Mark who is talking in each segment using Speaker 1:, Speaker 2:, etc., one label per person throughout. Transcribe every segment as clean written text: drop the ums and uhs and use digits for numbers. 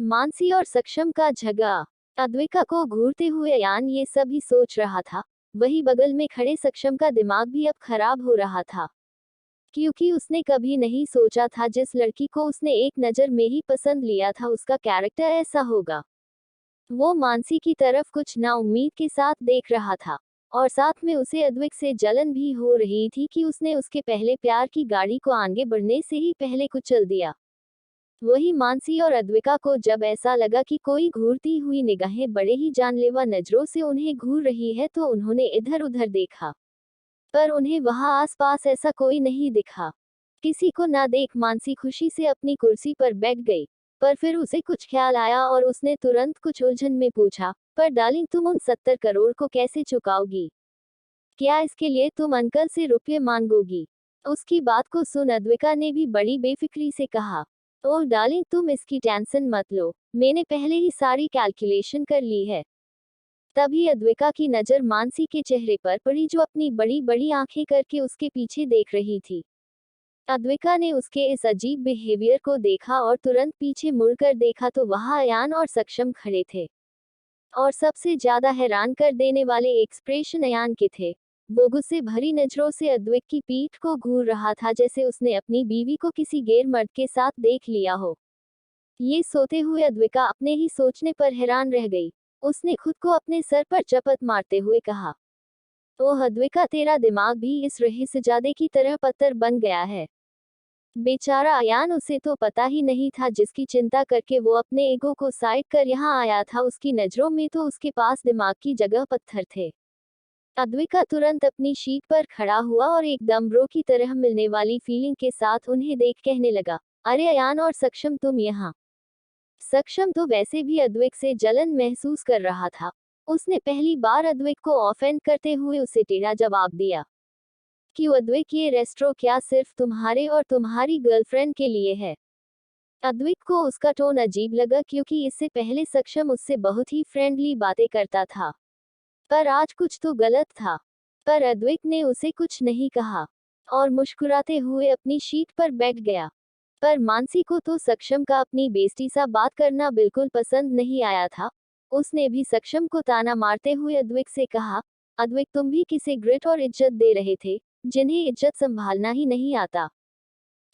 Speaker 1: मानसी और सक्षम का झगड़ा। अद्विका को घूरते हुए अयान ये सब ही सोच रहा था। वही बगल में खड़े सक्षम का दिमाग भी अब खराब हो रहा था, क्योंकि उसने कभी नहीं सोचा था जिस लड़की को उसने एक नज़र में ही पसंद लिया था उसका कैरेक्टर ऐसा होगा। वो मानसी की तरफ कुछ नाउम्मीद के साथ देख रहा था, और साथ में उसे अद्विक से जलन भी हो रही थी कि उसने उसके पहले प्यार की गाड़ी को आगे बढ़ने से ही पहले कुचल दिया। वही मानसी और अद्विका को जब ऐसा लगा कि कोई घूरती हुई निगाहें बड़े ही जानलेवा नजरों से उन्हें घूर रही है तो उन्होंने इधर उधर देखा, पर उन्हें वहां आसपास ऐसा कोई नहीं दिखा। किसी को ना देख मानसी खुशी से अपनी कुर्सी पर बैठ गई, पर फिर उसे कुछ ख्याल आया और उसने तुरंत कुछ उलझन में पूछा, पर डार्लिंग तुम उन 70 करोड़ को कैसे चुकाओगी? क्या इसके लिए तुम अंकल से रुपये मांगोगी? उसकी बात को सुन अद्विका ने भी बड़ी बेफिक्री से कहा, ओह डार्लिंग तुम इसकी टेंशन मत लो, मैंने पहले ही सारी कैलकुलेशन कर ली है। तभी अद्विका की नजर मानसी के चेहरे पर पड़ी जो अपनी बड़ी बड़ी आंखें करके उसके पीछे देख रही थी। अद्विका ने उसके इस अजीब बिहेवियर को देखा और तुरंत पीछे मुड़कर देखा तो वहां अयान और सक्षम खड़े थे। और सबसे ज्यादा हैरान कर देने वाले एक्सप्रेशन अयान के थे। वो गुस्से भरी नजरों से अद्विक की पीठ को घूर रहा था जैसे उसने अपनी बीवी को किसी गैर मर्द के साथ देख लिया हो। ये सोते हुए अद्विका अपने ही सोचने पर हैरान रह गई। उसने खुद को अपने सर पर चपत मारते हुए कहा, ओह अद्विका तेरा दिमाग भी इस रहीसजादे की तरह पत्थर बन गया है। बेचारा अयान, उसे तो पता ही नहीं था जिसकी चिंता करके वो अपने ईगो को साइड कर यहाँ आया था। उसकी नजरों में तो उसके पास दिमाग की जगह पत्थर थे। अद्विका तुरंत अपनी शीट पर खड़ा हुआ और एकदम ब्रो की तरह मिलने वाली फीलिंग के साथ उन्हें देख कहने लगा, अरे अयान और सक्षम तुम यहाँ। सक्षम तो वैसे भी अद्विक से जलन महसूस कर रहा था। उसने पहली बार अद्विक को ऑफेंड करते हुए उसे टेढ़ा जवाब दिया, कि अद्विक ये रेस्टोरेंट क्या सिर्फ तुम्हारे और तुम्हारी गर्लफ्रेंड के लिए है? अद्विक को उसका टोन अजीब लगा क्योंकि इससे पहले सक्षम उससे बहुत ही फ्रेंडली बातें करता था, पर आज कुछ तो गलत था। पर अद्विक ने उसे कुछ नहीं कहा और मुस्कुराते हुए अपनी शीट पर बैठ गया। पर मानसी को तो सक्षम का अपनी बेइज्जती सा बात करना बिल्कुल पसंद नहीं आया था। उसने भी सक्षम को ताना मारते हुए अद्विक से कहा, अद्विक तुम भी किसे ग्रिट और इज्जत दे रहे थे, जिन्हें इज्जत संभालना ही नहीं आता।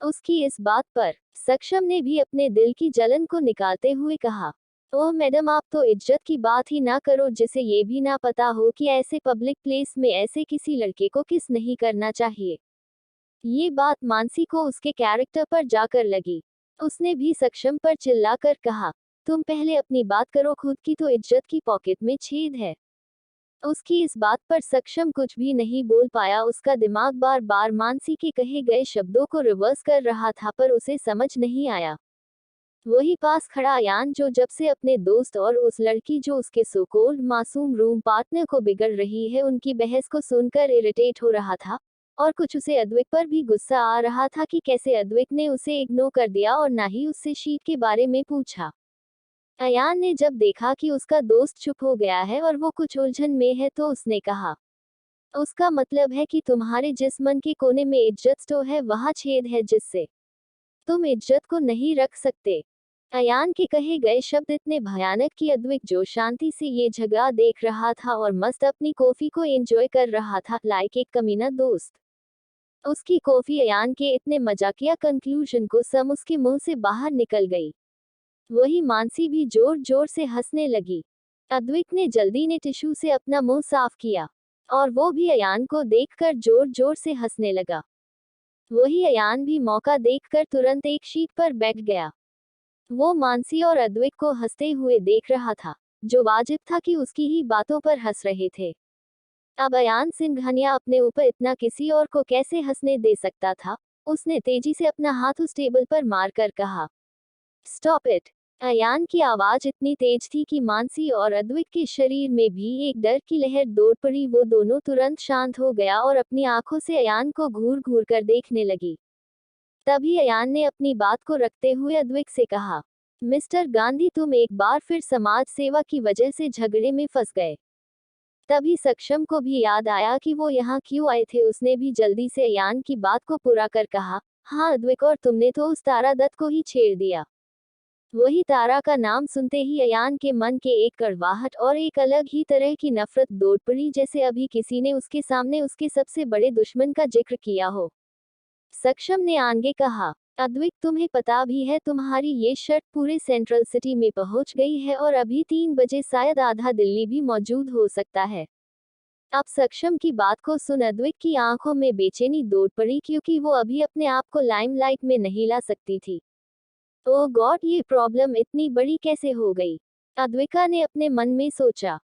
Speaker 1: उसकी इस बात पर सक्षम ने भी अपने दिल की जलन को निकालते हुए कहा, ओह मैडम आप तो इज्जत की बात ही ना करो जिसे ये भी ना पता हो कि ऐसे पब्लिक प्लेस में ऐसे किसी लड़के को किस नहीं करना चाहिए। ये बात मानसी को उसके कैरेक्टर पर जाकर लगी। उसने भी सक्षम पर चिल्लाकर कहा, तुम पहले अपनी बात करो, खुद की तो इज्जत की पॉकेट में छेद है। उसकी इस बात पर सक्षम कुछ भी नहीं बोल पाया। उसका दिमाग बार बार मानसी के कहे गए शब्दों को रिवर्स कर रहा था पर उसे समझ नहीं आया। वही पास खड़ा अयान जो जब से अपने दोस्त और उस लड़की जो उसके सो कॉल्ड मासूम रूम पार्टनर को बिगड़ रही है उनकी बहस को सुनकर इरिटेट हो रहा था, और कुछ उसे अद्विक पर भी गुस्सा आ रहा था कि कैसे अद्विक ने उसे इग्नोर कर दिया और ना ही उससे शीट के बारे में पूछा। अयान ने जब देखा कि उसका दोस्त चुप हो गया है और वो कुछ उलझन में है तो उसने कहा, उसका मतलब है कि तुम्हारे जिस मन के कोने में इज्जत तो है वहाँ छेद है जिससे तुम इज्जत को नहीं रख सकते। अयान के कहे गए शब्द इतने भयानक कि अद्विक जो शांति से ये झगड़ा देख रहा था और मस्त अपनी कॉफी को एंजॉय कर रहा था लाइक एक कमीना दोस्त, उसकी कॉफी अयान के इतने मजाकिया कंक्लूजन को सम उसके मुंह से बाहर निकल गई। वही मानसी भी जोर जोर से हंसने लगी। अद्विक ने जल्दी ने टिश्यू से अपना मुंह साफ किया और वो भी अयान को देखकर जोर जोर से हंसने लगा। वही अयान भी मौका देखकर तुरंत एक शीट पर बैठ गया। वो मानसी और अद्विक को हंसते हुए देख रहा था, जो वाजिब था कि उसकी ही बातों पर हंस रहे थे। अब अयान सिंघानिया अपने ऊपर इतना किसी और को कैसे हंसने दे सकता था? उसने तेजी से अपना हाथ उस टेबल पर मारकर कहा, स्टॉप इट। अयान की आवाज इतनी तेज थी कि मानसी और अद्विक के शरीर में भी एक डर की लहर दौड़ पड़ी। वो दोनों तुरंत शांत हो गया और अपनी आंखों से अयान को घूर घूर कर देखने लगी। तभी अयान ने अपनी बात को रखते हुए अद्विक से कहा, मिस्टर गांधी तुम एक बार फिर समाज सेवा की वजह से झगड़े में फंस गए। तभी सक्षम को भी याद आया कि वो यहाँ क्यों आए थे। उसने भी जल्दी से अयान की बात को पूरा कर कहा, हाँ अद्विक और तुमने तो उस तारा दत्त को ही छेड़ दिया। वही तारा का नाम सुनते ही अयान के मन के एक कड़वाहट और एक अलग ही तरह की नफरत दौड़ पड़ी, जैसे अभी किसी ने उसके सामने उसके सबसे बड़े दुश्मन का जिक्र किया हो। सक्षम ने आगे कहा, अद्विक, तुम्हें पता भी है तुम्हारी ये शर्ट पूरे सेंट्रल सिटी में पहुंच गई है और अभी 3 बजे शायद आधा दिल्ली भी मौजूद हो सकता है। अब सक्षम की बात को सुन अद्विक की आंखों में बेचैनी दौड़ पड़ी, क्योंकि वो अभी अपने आप को लाइमलाइट में नहीं ला सकती थी। ओह गॉड, ये प्रॉब्लम इतनी बड़ी कैसे हो गई? अद्विका ने अपने मन में सोचा।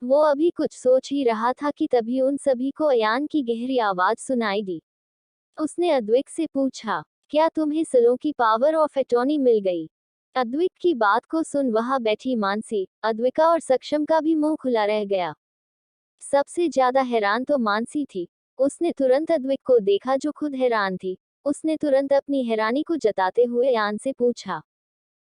Speaker 1: वो अभी कुछ सोच ही रहा था कि तभी उन सभी को अयान की गहरी आवाज सुनाई दी। उसने अद्विक से पूछा, क्या तुम्हें सलों की पावर ऑफ अटॉर्नी मिल गई? अद्विक की बात को सुन वहां बैठी मानसी, अद्विका और सक्षम का भी मुंह खुला रह गया। सबसे ज्यादा हैरान तो मानसी थी। उसने तुरंत अद्विक को देखा जो खुद हैरान थी। उसने तुरंत अपनी हैरानी को जताते हुए अयान से पूछा,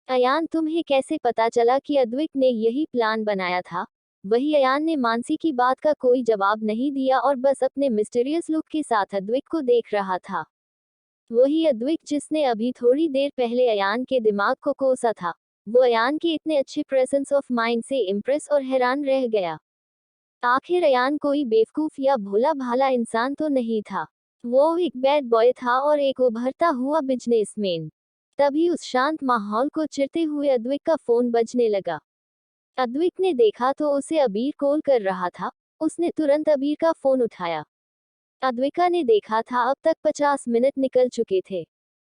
Speaker 1: अयान, तुम्हें कैसे पता चला कि अद्विक ने यही प्लान बनाया था? वही अयान ने मानसी की बात का कोई जवाब नहीं दिया और बस अपने मिस्टीरियस लुक के साथ अद्विक को देख रहा था। वही अद्विक जिसने अभी थोड़ी देर पहले अयान के दिमाग को कोसा था। वो अयान के इतने अच्छे प्रेजेंस ऑफ माइंड से इम्प्रेस और हैरान रह गया। आखिर अयान कोई बेवकूफ या भोला भाला इंसान तो नहीं था। वो एक बैड बॉय था और एक उभरता हुआ बिजनेसमैन। तभी उस शांत माहौल को चिरते हुए अद्विक का फोन बजने लगा। अद्विक ने देखा तो उसे अबीर कॉल कर रहा था। उसने तुरंत अबीर का फोन उठाया। अद्विका ने देखा था अब तक 50 मिनट निकल चुके थे।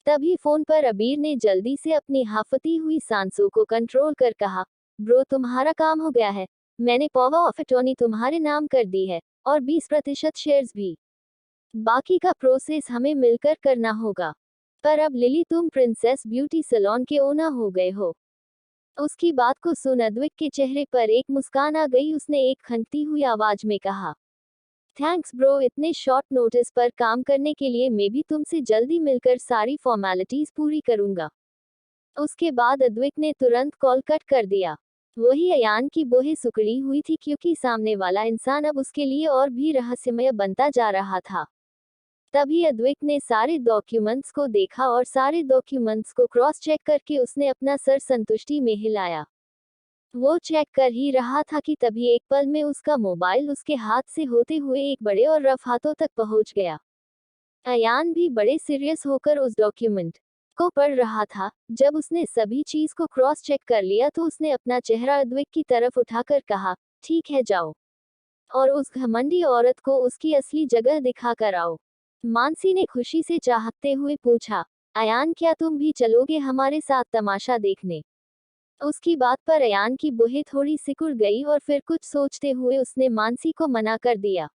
Speaker 1: तभी फोन पर अबीर ने जल्दी से अपनी हाफती हुई सांसों को कंट्रोल कर कहा, ब्रो, तुम्हारा काम हो गया है। मैंने पावर ऑफ अटॉर्नी तुम्हारे नाम कर दी है और 20% शेयर्स भी। बाकी का प्रोसेस हमें मिलकर करना होगा। पर अब लिली, तुम प्रिंसेस ब्यूटी सैलून के ओनर हो गए हो। उसकी बात को सुन अद्विक के चेहरे पर एक मुस्कान आ गई। उसने एक खनकती हुई आवाज में कहा, थैंक्स ब्रो, इतने शॉर्ट नोटिस पर काम करने के लिए। मैं भी तुमसे जल्दी मिलकर सारी फॉर्मेलिटीज पूरी करूंगा। उसके बाद अद्विक ने तुरंत कॉल कट कर दिया। वही अयान की बोहें सुकड़ी हुई थी, क्योंकि सामने वाला इंसान अब उसके लिए और भी रहस्यमय बनता जा रहा था। तभी अद्विक ने सारे डॉक्यूमेंट्स को देखा और सारे डॉक्यूमेंट्स को क्रॉस चेक करके उसने अपना सर संतुष्टि में हिलाया। वो चेक कर ही रहा था कि तभी एक पल में उसका मोबाइल उसके हाथ से होते हुए एक बड़े और रफ हाथों तक पहुंच गया। अयान भी बड़े सीरियस होकर उस डॉक्यूमेंट को पढ़ रहा था। जब उसने सभी चीज को क्रॉस चेक कर लिया तो उसने अपना चेहरा अद्विक की तरफ उठाकर कहा, ठीक है, जाओ और उस घमंडी औरत को उसकी असली जगह दिखाकर आओ। मानसी ने खुशी से चाहते हुए पूछा, अयान, क्या तुम भी चलोगे हमारे साथ तमाशा देखने? उसकी बात पर अयान की बुहें थोड़ी सिकुड़ गई और फिर कुछ सोचते हुए उसने मानसी को मना कर दिया।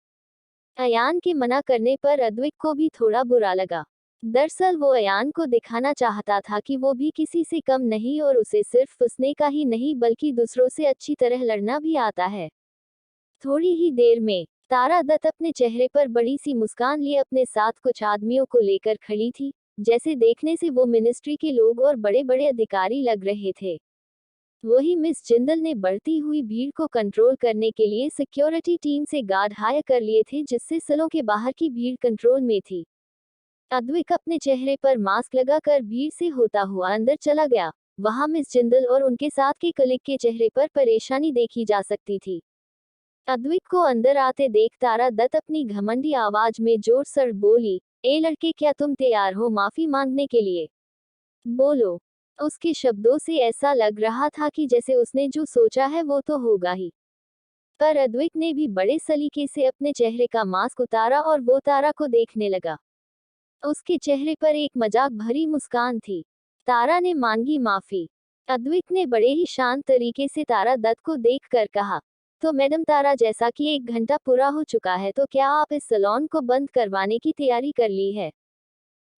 Speaker 1: अयान के मना करने पर अद्विक को भी थोड़ा बुरा लगा। दरअसल वो अयान को दिखाना चाहता था कि वो भी किसी से कम नहीं और उसे सिर्फ फंसने का ही नहीं बल्कि दूसरों से अच्छी तरह लड़ना भी आता है। थोड़ी ही देर में तारा दत्त अपने चेहरे पर बड़ी सी मुस्कान लिए अपने साथ कुछ आदमियों को लेकर खड़ी थी। जैसे देखने से वो मिनिस्ट्री के लोग और बड़े बड़े अधिकारी लग रहे थे। वही मिस जिंदल ने बढ़ती हुई भीड़ को कंट्रोल करने के लिए सिक्योरिटी टीम से गार्ड हायर कर लिए थे, जिससे सलों के बाहर की भीड़ कंट्रोल में थी। अद्विक अपने चेहरे पर मास्क लगाकर भीड़ से होता हुआ अंदर चला गया। वहां मिस जिंदल और उनके साथ के कलीग के चेहरे पर परेशानी देखी जा सकती थी। अद्विक को अंदर आते देख तारा दत्त अपनी घमंडी आवाज में जोर से बोली, ए लड़के, क्या तुम तैयार हो माफी मांगने के लिए? बोलो। उसके शब्दों से ऐसा लग रहा था कि जैसे उसने जो सोचा है वो तो होगा ही। पर अद्विक ने भी बड़े सलीके से अपने चेहरे का मास्क उतारा और वो तारा को देखने लगा। उसके चेहरे पर एक मजाक भरी मुस्कान थी। तारा ने मांगी माफी। अद्विक ने बड़े ही शांत तरीके से तारा दत्त को देखकर कहा, तो मैडम तारा, जैसा कि 1 घंटा पूरा हो चुका है, तो क्या आप इस सैलून को बंद करवाने की तैयारी कर ली है?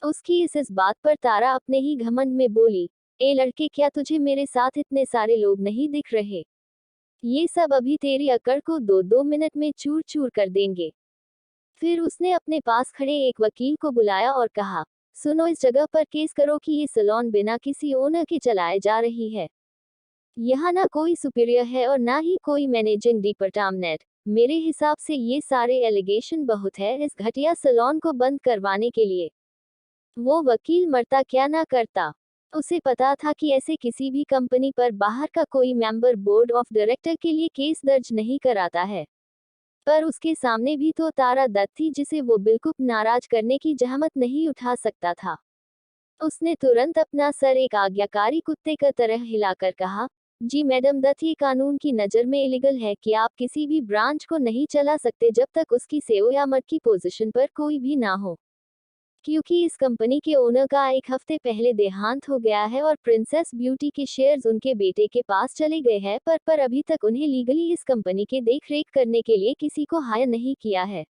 Speaker 1: उसकी इस बात पर तारा अपने ही घमंड में बोली, ए लड़के, क्या तुझे मेरे साथ इतने सारे लोग नहीं दिख रहे? ये सब अभी तेरी अकड़ को 2-2 मिनट में चूर चूर कर देंगे। फिर उसने अपने पास खड़े एक वकील को बुलाया और कहा, सुनो, इस जगह पर केस करो कि ये सैलून बिना किसी ओनर के चलाए जा रही है। यहाँ ना कोई सुपीरियर है और ना ही कोई मैनेजिंग डिपार्टमेंट। मेरे हिसाब से ये सारे एलिगेशन बहुत है इस घटिया सैलून को बंद करवाने के लिए। वो वकील मरता क्या ना करता। उसे पता था कि ऐसे किसी भी कंपनी पर बाहर का कोई मेंबर बोर्ड ऑफ डायरेक्टर के लिए केस दर्ज नहीं कराता है। पर उसके सामने भी तो तारा दत्त थी जिसे वो बिल्कुल नाराज करने की जहमत नहीं उठा सकता था। उसने तुरंत अपना सर एक आज्ञाकारी कुत्ते की तरह हिलाकर कहा, जी मैडम दत्त, ये कानून की नज़र में इलीगल है कि आप किसी भी ब्रांच को नहीं चला सकते जब तक उसकी सेओ या मड की पोजीशन पर कोई भी ना हो। क्योंकि इस कंपनी के ओनर का एक हफ्ते पहले देहांत हो गया है और प्रिंसेस ब्यूटी के शेयर्स उनके बेटे के पास चले गए हैं, पर अभी तक उन्हें लीगली इस कंपनी के देख रेख करने के लिए किसी को हायर नहीं किया है।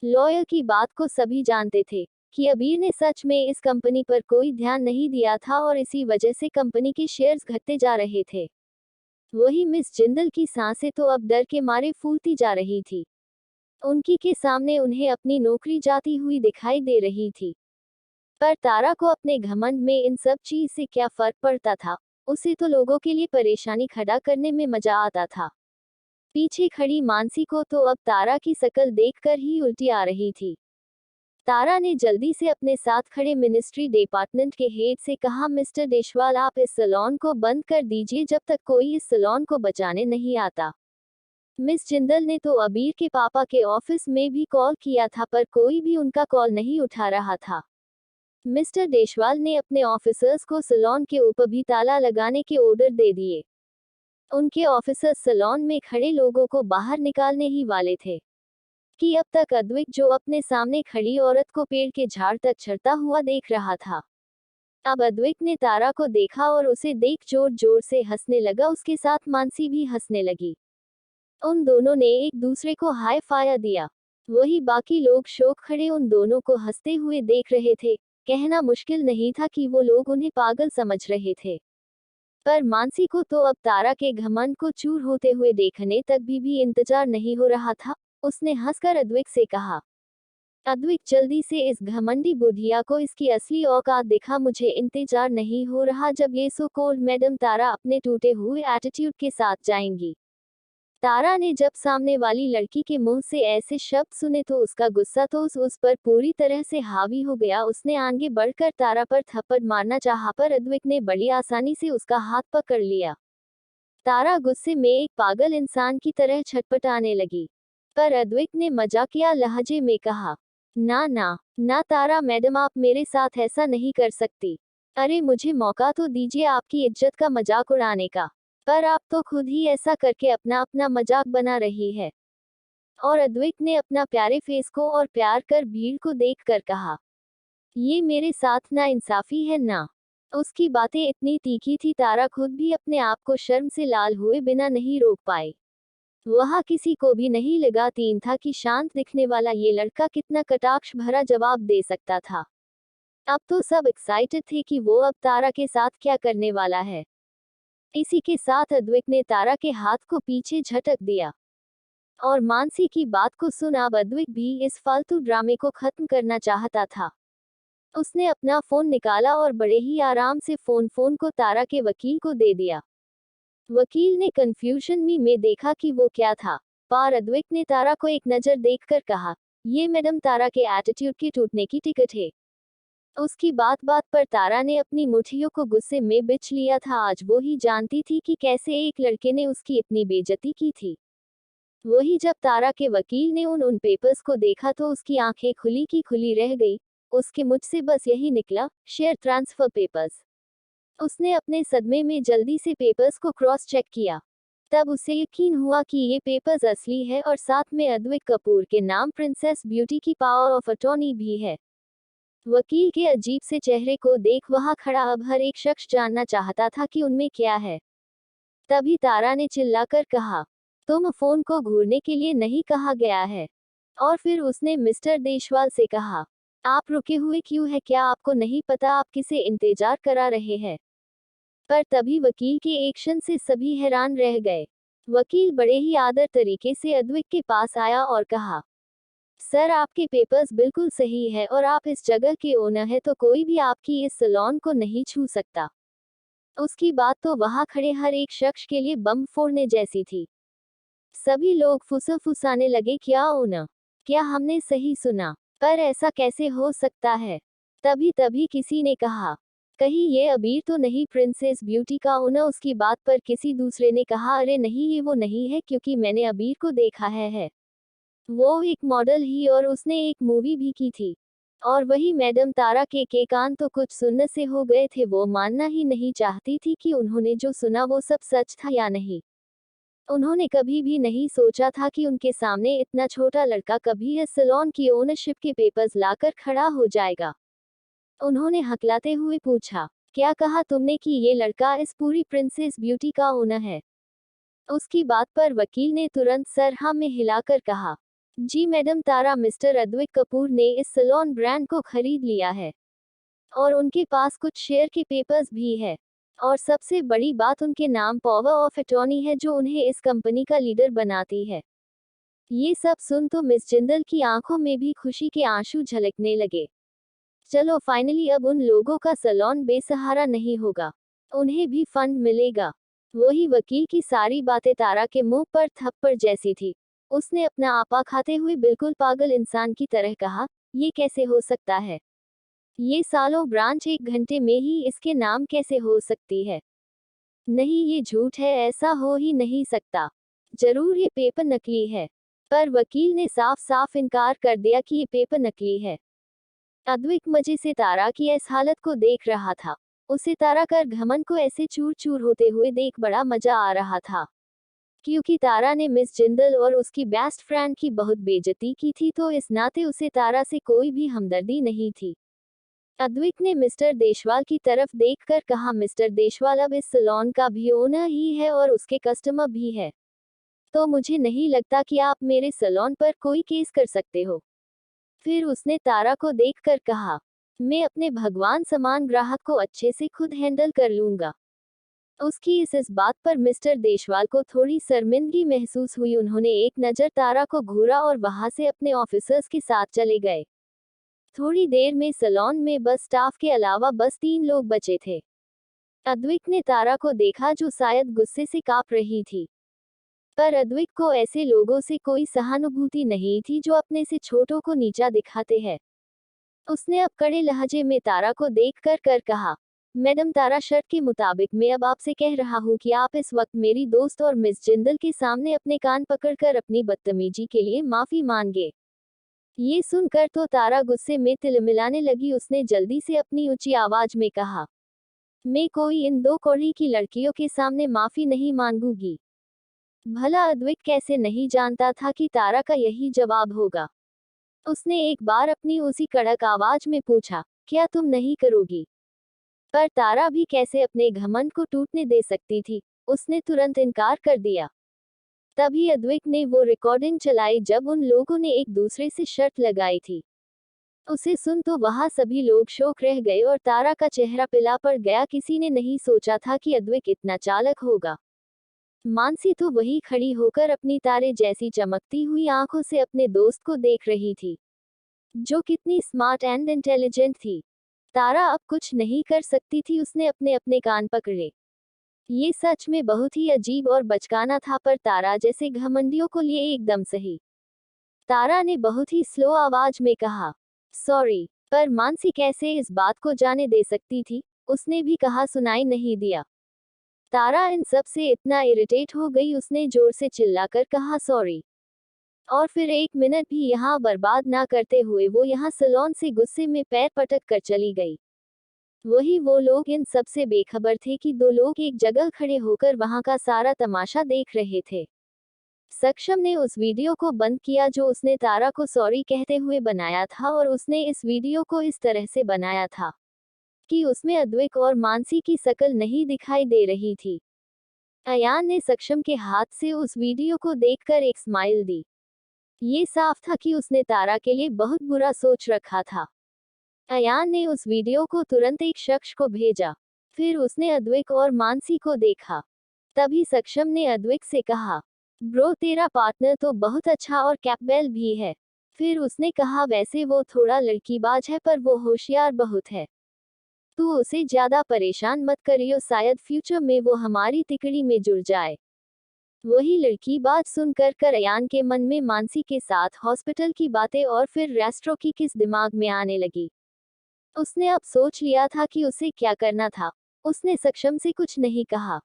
Speaker 1: लॉयर की बात को सभी जानते थे कि अबीर ने सच में इस कंपनी पर कोई ध्यान नहीं दिया था और इसी वजह से कंपनी के शेयर्स घटते जा रहे थे। वही मिस जिंदल की सांसें तो अब डर के मारे फूलती जा रही थी। उनकी के सामने उन्हें अपनी नौकरी जाती हुई दिखाई दे रही थी। पर तारा को अपने घमंड में इन सब चीज से क्या फर्क पड़ता था। उसे तो लोगों के लिए परेशानी खड़ा करने में मजा आता था। पीछे खड़ी मानसी को तो अब तारा की शक्ल देखकर ही उल्टी आ रही थी। तारा ने जल्दी से अपने साथ खड़े मिनिस्ट्री डिपार्टमेंट के हेड से कहा, मिस्टर देशवाल, आप इस सैलून को बंद कर दीजिए जब तक कोई इस सैलून को बचाने नहीं आता। मिस जिंदल ने तो अबीर के पापा के ऑफिस में भी कॉल किया था पर कोई भी उनका कॉल नहीं उठा रहा था। मिस्टर देशवाल ने अपने ऑफिसर्स को सैलून के ऊपर भी ताला लगाने के ऑर्डर दे दिए। उनके ऑफिसर्स सैलून में खड़े लोगों को बाहर निकालने ही वाले थे कि अब तक अद्विक, जो अपने सामने खड़ी औरत को पेड़ के झाड़ तक चढ़ता हुआ देख रहा था, अब अद्विक ने तारा को देखा और उसे देख जोर जोर से हंसने लगा। उसके साथ मानसी भी हंसने लगी। उन दोनों ने एक दूसरे को हाई फायर दिया। वही बाकी लोग शौक खड़े उन दोनों को हंसते हुए देख रहे थे। कहना मुश्किल नहीं था कि वो लोग उन्हें पागल समझ रहे थे। पर मानसी को तो अब तारा के घमंड को चूर होते हुए देखने तक भी इंतजार नहीं हो रहा था। उसने हंसकर अद्विक से कहा, अद्विक, जल्दी से इस घमंडी बुढ़िया को इसकी असली औकात दिखा। मुझे इंतजार नहीं हो रहा जब ये सो कॉल्ड मैडम तारा अपने टूटे हुए एटीट्यूड के साथ जाएंगी। तारा ने जब सामने वाली लड़की के मुंह से ऐसे शब्द सुने तो उसका गुस्सा तो उस पर पूरी तरह से हावी हो गया। उसने आगे बढ़कर तारा पर थप्पड़ मारना चाहा पर अद्विक ने बड़ी आसानी से उसका हाथ पकड़ लिया। तारा गुस्से में एक पागल इंसान की तरह छटपटाने लगी। पर अद्विक ने मजाकिया लहजे में कहा, ना ना ना तारा मैडम, आप मेरे साथ ऐसा नहीं कर सकती। अरे मुझे मौका तो दीजिए आपकी इज्जत का मजाक उड़ाने का। पर आप तो खुद ही ऐसा करके अपना अपना मजाक बना रही है। और अद्विक ने अपना प्यारे फेस को और प्यार कर भीड़ को देख कर कहा, ये मेरे साथ ना इंसाफी है ना। उसकी बातें इतनी तीखी थी, तारा खुद भी अपने आप को शर्म से लाल हुए बिना नहीं रोक पाई। वहां किसी को भी नहीं लगा तीन था कि शांत दिखने वाला ये लड़का कितना कटाक्ष भरा जवाब दे सकता था। अब तो सब एक्साइटेड थे कि वो अब तारा के साथ क्या करने वाला है। इसी के साथ अद्विक ने तारा के हाथ को पीछे झटक दिया। और मानसी की बात को सुन अब अद्विक भी इस फालतू ड्रामे को खत्म करना चाहता था। उसने अपना फोन निकाला और बड़े ही आराम से फोन को तारा के वकील को दे दिया। वकील ने कंफ्यूजन में देखा कि वो क्या था। पर अद्विक ने तारा को एक नजर देखकर कहा, ये मैडम तारा के एटीट्यूड के टूटने की टिकट है। उसकी बात बात पर तारा ने अपनी मुट्ठियों को गुस्से में बिछ लिया था। आज वो ही जानती थी कि कैसे एक लड़के ने उसकी इतनी बेइज्जती की थी। वही जब तारा के वकील ने उन पेपर्स को देखा तो उसकी आंखें खुली की खुली रह गई। उसके मुझ से बस यही निकला, शेयर ट्रांसफर पेपर्स। उसने अपने सदमे में जल्दी से पेपर्स को क्रॉस चेक किया। तब उसे यकीन हुआ कि ये पेपर्स असली है और साथ में अद्विक कपूर के नाम प्रिंसेस ब्यूटी की पावर ऑफ अटॉर्नी भी है। वकील के अजीब से चेहरे को देख वहां खड़ा अब हर एक शख्स जानना चाहता था कि उनमें क्या है। तभी तारा ने चिल्लाकर कहा, तुम फोन को घूरने के लिए नहीं कहा गया है। और फिर उसने मिस्टर देशवाल से कहा, आप रुके हुए क्यों है? क्या आपको नहीं पता आप किसे इंतजार करा रहे हैं? पर तभी वकील के एक्शन से सभी हैरान रह गए। वकील बड़े ही आदर तरीके से अद्विक के पास आया और कहा, सर, आपके पेपर्स बिल्कुल सही है और आप इस जगह के ओनर हैं, तो कोई भी आपकी इस सैलून को नहीं छू सकता। उसकी बात तो वहां खड़े हर एक शख्स के लिए बम फोड़ने जैसी थी। सभी लोग फुसफुसाने लगे, क्या ओनर? क्या हमने सही सुना? पर ऐसा कैसे हो सकता है? तभी तभी किसी ने कहा, कहीं ये अबीर तो नहीं प्रिंसेस ब्यूटी का ओनर? उसकी बात पर किसी दूसरे ने कहा, अरे नहीं, ये वो नहीं है, क्योंकि मैंने अबीर को देखा है। वो एक मॉडल ही और उसने एक मूवी भी की थी। और वही मैडम तारा के कान तो कुछ सुनने से हो गए थे, वो मानना ही नहीं चाहती थी कि उन्होंने जो सुना वो सब सच था या नहीं। उन्होंने कभी भी नहीं सोचा था कि उनके सामने इतना छोटा लड़का कभी इस सैलून की ओनरशिप के पेपर्स लाकर खड़ा हो जाएगा। उन्होंने हकलाते हुए पूछा, क्या कहा तुमने कि ये लड़का इस पूरी प्रिंसेस ब्यूटी का ओनर है? उसकी बात पर वकील ने तुरंत सर हाँ में हिलाकर कहा, जी मैडम तारा, मिस्टर अद्विक कपूर ने इस सैलून ब्रांड को खरीद लिया है और उनके पास कुछ शेयर के पेपर्स भी है। और सबसे बड़ी बात, उनके नाम पावर ऑफ अटॉर्नी है जो उन्हें इस कंपनी का लीडर बनाती है। ये सब सुन तो मिस जिंदल की आंखों में भी खुशी के आंसू झलकने लगे। चलो फाइनली अब उन लोगों का सैलून बेसहारा नहीं होगा, उन्हें भी फंड मिलेगा। वही वकील की सारी बातें तारा के मुंह पर थप्पड़ जैसी थी। उसने अपना आपा खाते हुए बिल्कुल पागल इंसान की तरह कहा, ये कैसे हो सकता है? ये सालों ब्रांच 1 घंटे में ही इसके नाम कैसे हो सकती है? नहीं, ये झूठ है, ऐसा हो ही नहीं सकता। जरूर ये पेपर नकली है। पर वकील ने साफ साफ इनकार कर दिया कि ये पेपर नकली है। अद्विक मजे से तारा की इस हालत को देख रहा था। उसे तारा कर घमंड को ऐसे चूर चूर होते हुए देख बड़ा मजा आ रहा था। क्योंकि तारा ने मिस जिंदल और उसकी बेस्ट फ्रेंड की बहुत बेइज्जती की थी, तो इस नाते उसे तारा से कोई भी हमदर्दी नहीं थी। अद्विक ने मिस्टर देशवाल की तरफ देखकर कहा, मिस्टर देशवाल अब इस सैलून का भी ओनर ही है और उसके कस्टमर भी है, तो मुझे नहीं लगता कि आप मेरे सैलून पर कोई केस कर सकते हो। फिर उसने तारा को देखकर कहा, मैं अपने भगवान समान ग्राहक को अच्छे से खुद हैंडल कर लूंगा। उसकी इस बात पर मिस्टर देशवाल को थोड़ी शर्मिंदगी महसूस हुई। उन्होंने एक नज़र तारा को घूरा और वहां से अपने ऑफिसर्स के साथ चले गए। थोड़ी देर में सैलून में बस स्टाफ के अलावा बस 3 लोग बचे थे। अद्विक ने तारा को देखा जो शायद गुस्से से कांप रही थी। पर अद्विक को ऐसे लोगों से कोई सहानुभूति नहीं थी जो अपने से छोटों को नीचा दिखाते हैं। उसने अब कड़े लहजे में तारा को देखकर कहा, मैडम तारा, शर्त के मुताबिक मैं अब आपसे कह रहा हूँ कि आप इस वक्त मेरी दोस्त और मिस जिंदल के सामने अपने कान पकड़कर अपनी बदतमीजी के लिए माफी मांगे। ये सुनकर तो तारा गुस्से में तिलमिलाने लगी। उसने जल्दी से अपनी ऊंची आवाज में कहा, मैं कोई इन 2 कौड़ी की लड़कियों के सामने माफी नहीं मांगूंगी। भला अद्विक कैसे नहीं जानता था कि तारा का यही जवाब होगा। उसने एक बार अपनी उसी कड़क आवाज में पूछा, क्या तुम नहीं करोगी? पर तारा भी कैसे अपने घमंड को टूटने दे सकती थी। उसने तुरंत इनकार कर दिया। तभी अद्विक ने वो रिकॉर्डिंग चलाई जब उन लोगों ने एक दूसरे से शर्त लगाई थी। उसे सुन तो वहां सभी लोग शौक रह गए और तारा का चेहरा पिला पड़ गया। किसी ने नहीं सोचा था कि अद्विक इतना चालाक होगा। मानसी तो वही खड़ी होकर अपनी तारे जैसी चमकती हुई आंखों से अपने दोस्त को देख रही थी, जो कितनी स्मार्ट एंड इंटेलिजेंट थी। तारा अब कुछ नहीं कर सकती थी। उसने अपने अपने कान पकड़े। ये सच में बहुत ही अजीब और बचकाना था, पर तारा जैसे घमंडियों को लिए एकदम सही। तारा ने बहुत ही स्लो आवाज में कहा, सॉरी। पर मानसी कैसे इस बात को जाने दे सकती थी? उसने भी कहा सुनाई नहीं दिया। तारा इन सब से इतना इरिटेट हो गई, उसने जोर से चिल्लाकर कहा, सॉरी। और फिर 1 मिनट भी यहाँ बर्बाद ना करते हुए वो यहाँ सैलून से गुस्से में पैर पटक कर चली गई। वही वो लोग इन सब से बेखबर थे कि 2 लोग एक जगह खड़े होकर वहां का सारा तमाशा देख रहे थे। सक्षम ने उस वीडियो को बंद किया जो उसने तारा को सॉरी कहते हुए बनाया था, और उसने इस वीडियो को इस तरह से बनाया था कि उसमें अद्विक और मानसी की शक्ल नहीं दिखाई दे रही थी। अयान ने सक्षम के हाथ से उस वीडियो को देखकर एक स्माइल दी। ये साफ था कि उसने तारा के लिए बहुत बुरा सोच रखा था। अयान ने उस वीडियो को तुरंत एक शख्स को भेजा। फिर उसने अद्विक और मानसी को देखा। तभी सक्षम ने अद्विक से कहा, ब्रो तेरा पार्टनर तो बहुत अच्छा और कैपेबल भी है। फिर उसने कहा, वैसे वो थोड़ा लड़कीबाज है पर वो होशियार बहुत है। तू उसे ज्यादा परेशान मत करियो, शायद फ्यूचर में वो हमारी तिकड़ी में जुड़ जाए। वही लड़की बात सुनकर अयान के मन में मानसी के साथ हॉस्पिटल की बातें और फिर रेस्ट्रो की किस दिमाग में आने लगी। उसने अब सोच लिया था कि उसे क्या करना था। उसने सक्षम से कुछ नहीं कहा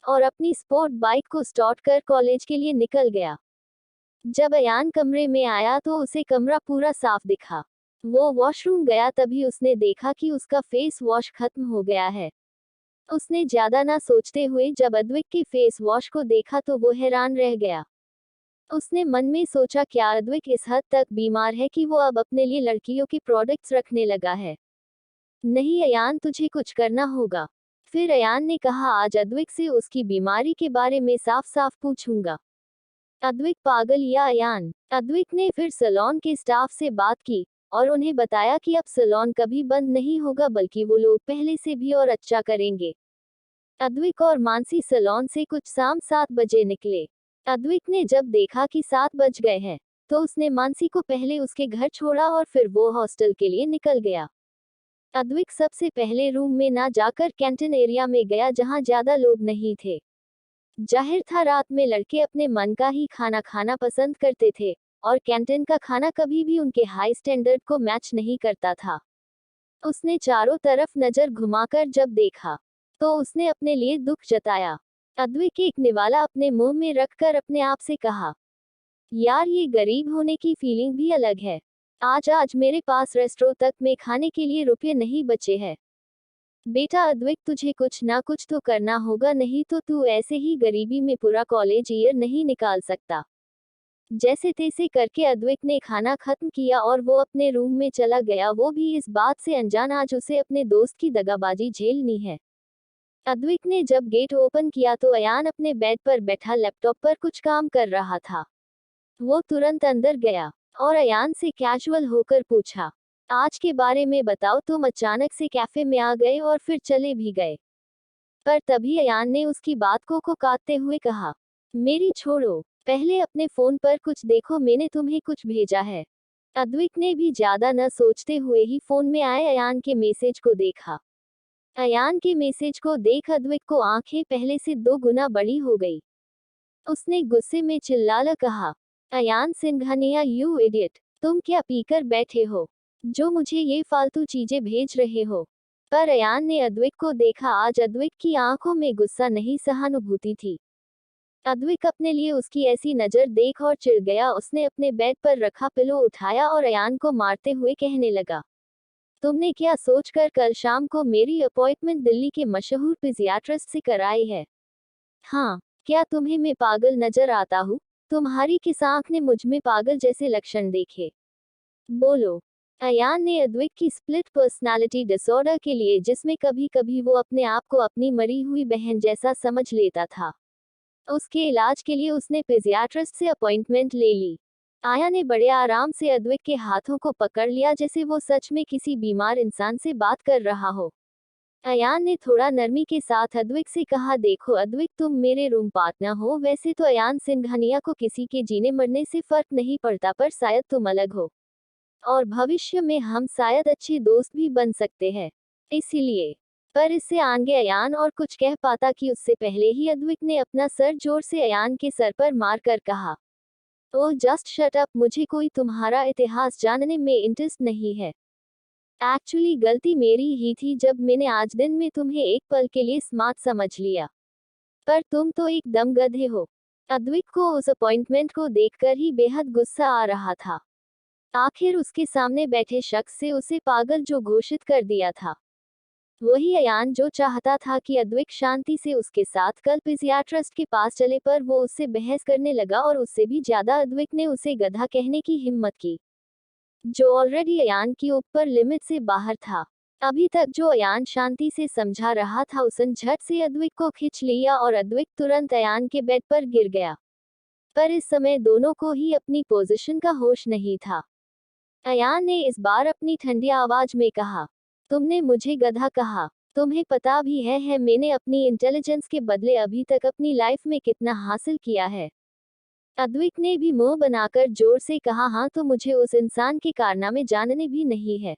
Speaker 1: और अपनी स्पोर्ट बाइक को स्टार्ट कर कॉलेज के लिए निकल गया। जब अयान कमरे में आया तो उसे कमरा पूरा साफ दिखा। वो वॉशरूम गया तभी उसने देखा कि उसका फेस वॉश खत्म हो गया है। उसने ज्यादा ना सोचते हुए जब अद्विक के फेस वॉश को देखा तो वो हैरान रह गया। उसने मन में सोचा, क्या अद्विक इस हद तक बीमार है कि वो अब अपने लिए लड़कियों के प्रोडक्ट्स रखने लगा है। नहीं अयान, तुझे कुछ करना होगा। फिर अयान ने कहा, आज अद्विक से उसकी बीमारी के बारे में साफ साफ पूछूंगा। अद्विक पागल या अयान? अद्विक ने फिर सैलून के स्टाफ से बात की और उन्हें बताया कि अब सैलून कभी बंद नहीं होगा बल्कि वो लोग पहले से भी और अच्छा करेंगे। अद्विक और मानसी सैलून से कुछ शाम 7 बजे निकले। अद्विक ने जब देखा कि 7 बज गए हैं तो उसने मानसी को पहले उसके घर छोड़ा और फिर वो हॉस्टल के लिए निकल गया। अद्विक सबसे पहले रूम में ना जाकर कैंटीन एरिया में गया जहां ज्यादा लोग नहीं थे। जाहिर था रात में लड़के अपने मन का ही खाना खाना पसंद करते थे और कैंटीन का खाना कभी भी उनके हाई स्टैंडर्ड को मैच नहीं करता था। उसने चारों तरफ नजर घुमाकर जब देखा तो उसने अपने लिए दुख जताया। अद्विक एक निवाला अपने मुंह में रखकर अपने आप से कहा, यार ये गरीब होने की फीलिंग भी अलग है। आज आज मेरे पास रेस्टोरेंट तक में खाने के लिए रुपये नहीं बचे हैं। बेटा अद्विक, तुझे कुछ ना कुछ तो करना होगा, नहीं तो तू ऐसे ही गरीबी में पूरा कॉलेज ईयर नहीं निकाल सकता। जैसे तैसे करके अद्विक ने खाना खत्म किया और वो अपने रूम में चला गया, वो भी इस बात से अनजान आज उसे अपने दोस्त की दगाबाजी झेलनी है। अद्विक ने जब गेट ओपन किया तो अयान अपने बेड पर बैठा लैपटॉप पर कुछ काम कर रहा था। वो तुरंत अंदर गया और अयान से कैजुअल होकर पूछा, आज के बारे में बताओ, तुम अचानक से कैफे में आ गए और फिर चले भी गए। पर तभी अयान ने उसकी बात को काटते हुए कहा, मेरी छोड़ो, पहले अपने फोन पर कुछ देखो, मैंने तुम्हें कुछ भेजा है। अद्विक ने भी ज्यादा न सोचते हुए ही फोन में आए अयान के मैसेज को देखा। अयान के मैसेज को देख अद्विक को आंखें पहले से 2 गुना बड़ी हो गई। उसने गुस्से में चिल्लाकर कहा, अयान सिंघानिया, यू इडियट, तुम क्या पीकर बैठे हो जो मुझे ये फालतू चीजें भेज रहे हो। पर अयान ने अद्विक को देखा। आज अद्विक की आंखों में गुस्सा नहीं, सहानुभूति थी। अद्विक अपने लिए उसकी ऐसी नजर देख और चिढ़ गया। उसने अपने बेड पर रखा पिलो उठाया और अयान को मारते हुए कहने लगा, तुमने क्या सोचकर कल शाम को मेरी अपॉइंटमेंट दिल्ली के मशहूर फिजियाट्रिस्ट से कराई है? हाँ, क्या तुम्हें मैं पागल नजर आता हूँ? तुम्हारी किस आंख ने मुझ में पागल जैसे लक्षण देखे? बोलो। अयान ने अद्विक की स्प्लिट पर्सनालिटी डिसऑर्डर के लिए, जिसमें कभी कभी वो अपने आप को अपनी मरी हुई बहन जैसा समझ लेता था, उसके इलाज के लिए उसने फिजियाट्रिस्ट से अपॉइंटमेंट ले ली। आया ने बड़े आराम से अद्विक के हाथों को पकड़ लिया जैसे वो सच में किसी बीमार इंसान से बात कर रहा हो। अयान ने थोड़ा नरमी के साथ अद्विक से कहा, देखो अद्विक, तुम मेरे रूम पार्टनर हो। वैसे तो अयान सिंघानिया को किसी के जीने मरने से फर्क नहीं पड़ता, पर शायद तुम अलग हो और भविष्य में हम शायद अच्छे दोस्त भी बन सकते हैं, इसीलिए। पर इससे आगे अयान और कुछ कह पाता कि उससे पहले ही अद्विक ने अपना सर जोर से अयान के सर पर मारकर कहा, ओह जस्ट शट अप, मुझे कोई तुम्हारा इतिहास जानने में इंटरेस्ट नहीं है। एक्चुअली गलती मेरी ही थी जब मैंने आज दिन में तुम्हें एक पल के लिए स्मार्ट समझ लिया, पर तुम तो एकदम गधे हो। अद्विक को उस अपॉइंटमेंट को देखकर ही बेहद गुस्सा आ रहा था। आखिर उसके सामने बैठे शख्स से उसे पागल जो घोषित कर दिया था, वही अयान जो चाहता था कि अद्विक शांति से उसके साथ कल फिजियाट्रिस्ट के पास चले, पर वो उससे बहस करने लगा और उससे भी ज्यादा अद्विक ने उसे गधा कहने की हिम्मत की, जो ऑलरेडी अयान की ऊपर लिमिट से बाहर था। अभी तक जो अयान शांति से समझा रहा था, उसने झट से अद्विक को खींच लिया और अद्विक तुरंत अयान के बेड पर गिर गया। पर इस समय दोनों को ही अपनी पोजीशन का होश नहीं था। अयान ने इस बार अपनी ठंडी आवाज में कहा, तुमने मुझे गधा कहा। तुम्हें पता भी है मैंने अपनी इंटेलिजेंस के बदले अभी तक अपनी लाइफ में कितना हासिल किया है। अद्विक ने भी मुंह बनाकर जोर से कहा, हाँ तो मुझे उस इंसान के कारनामे जानने भी नहीं है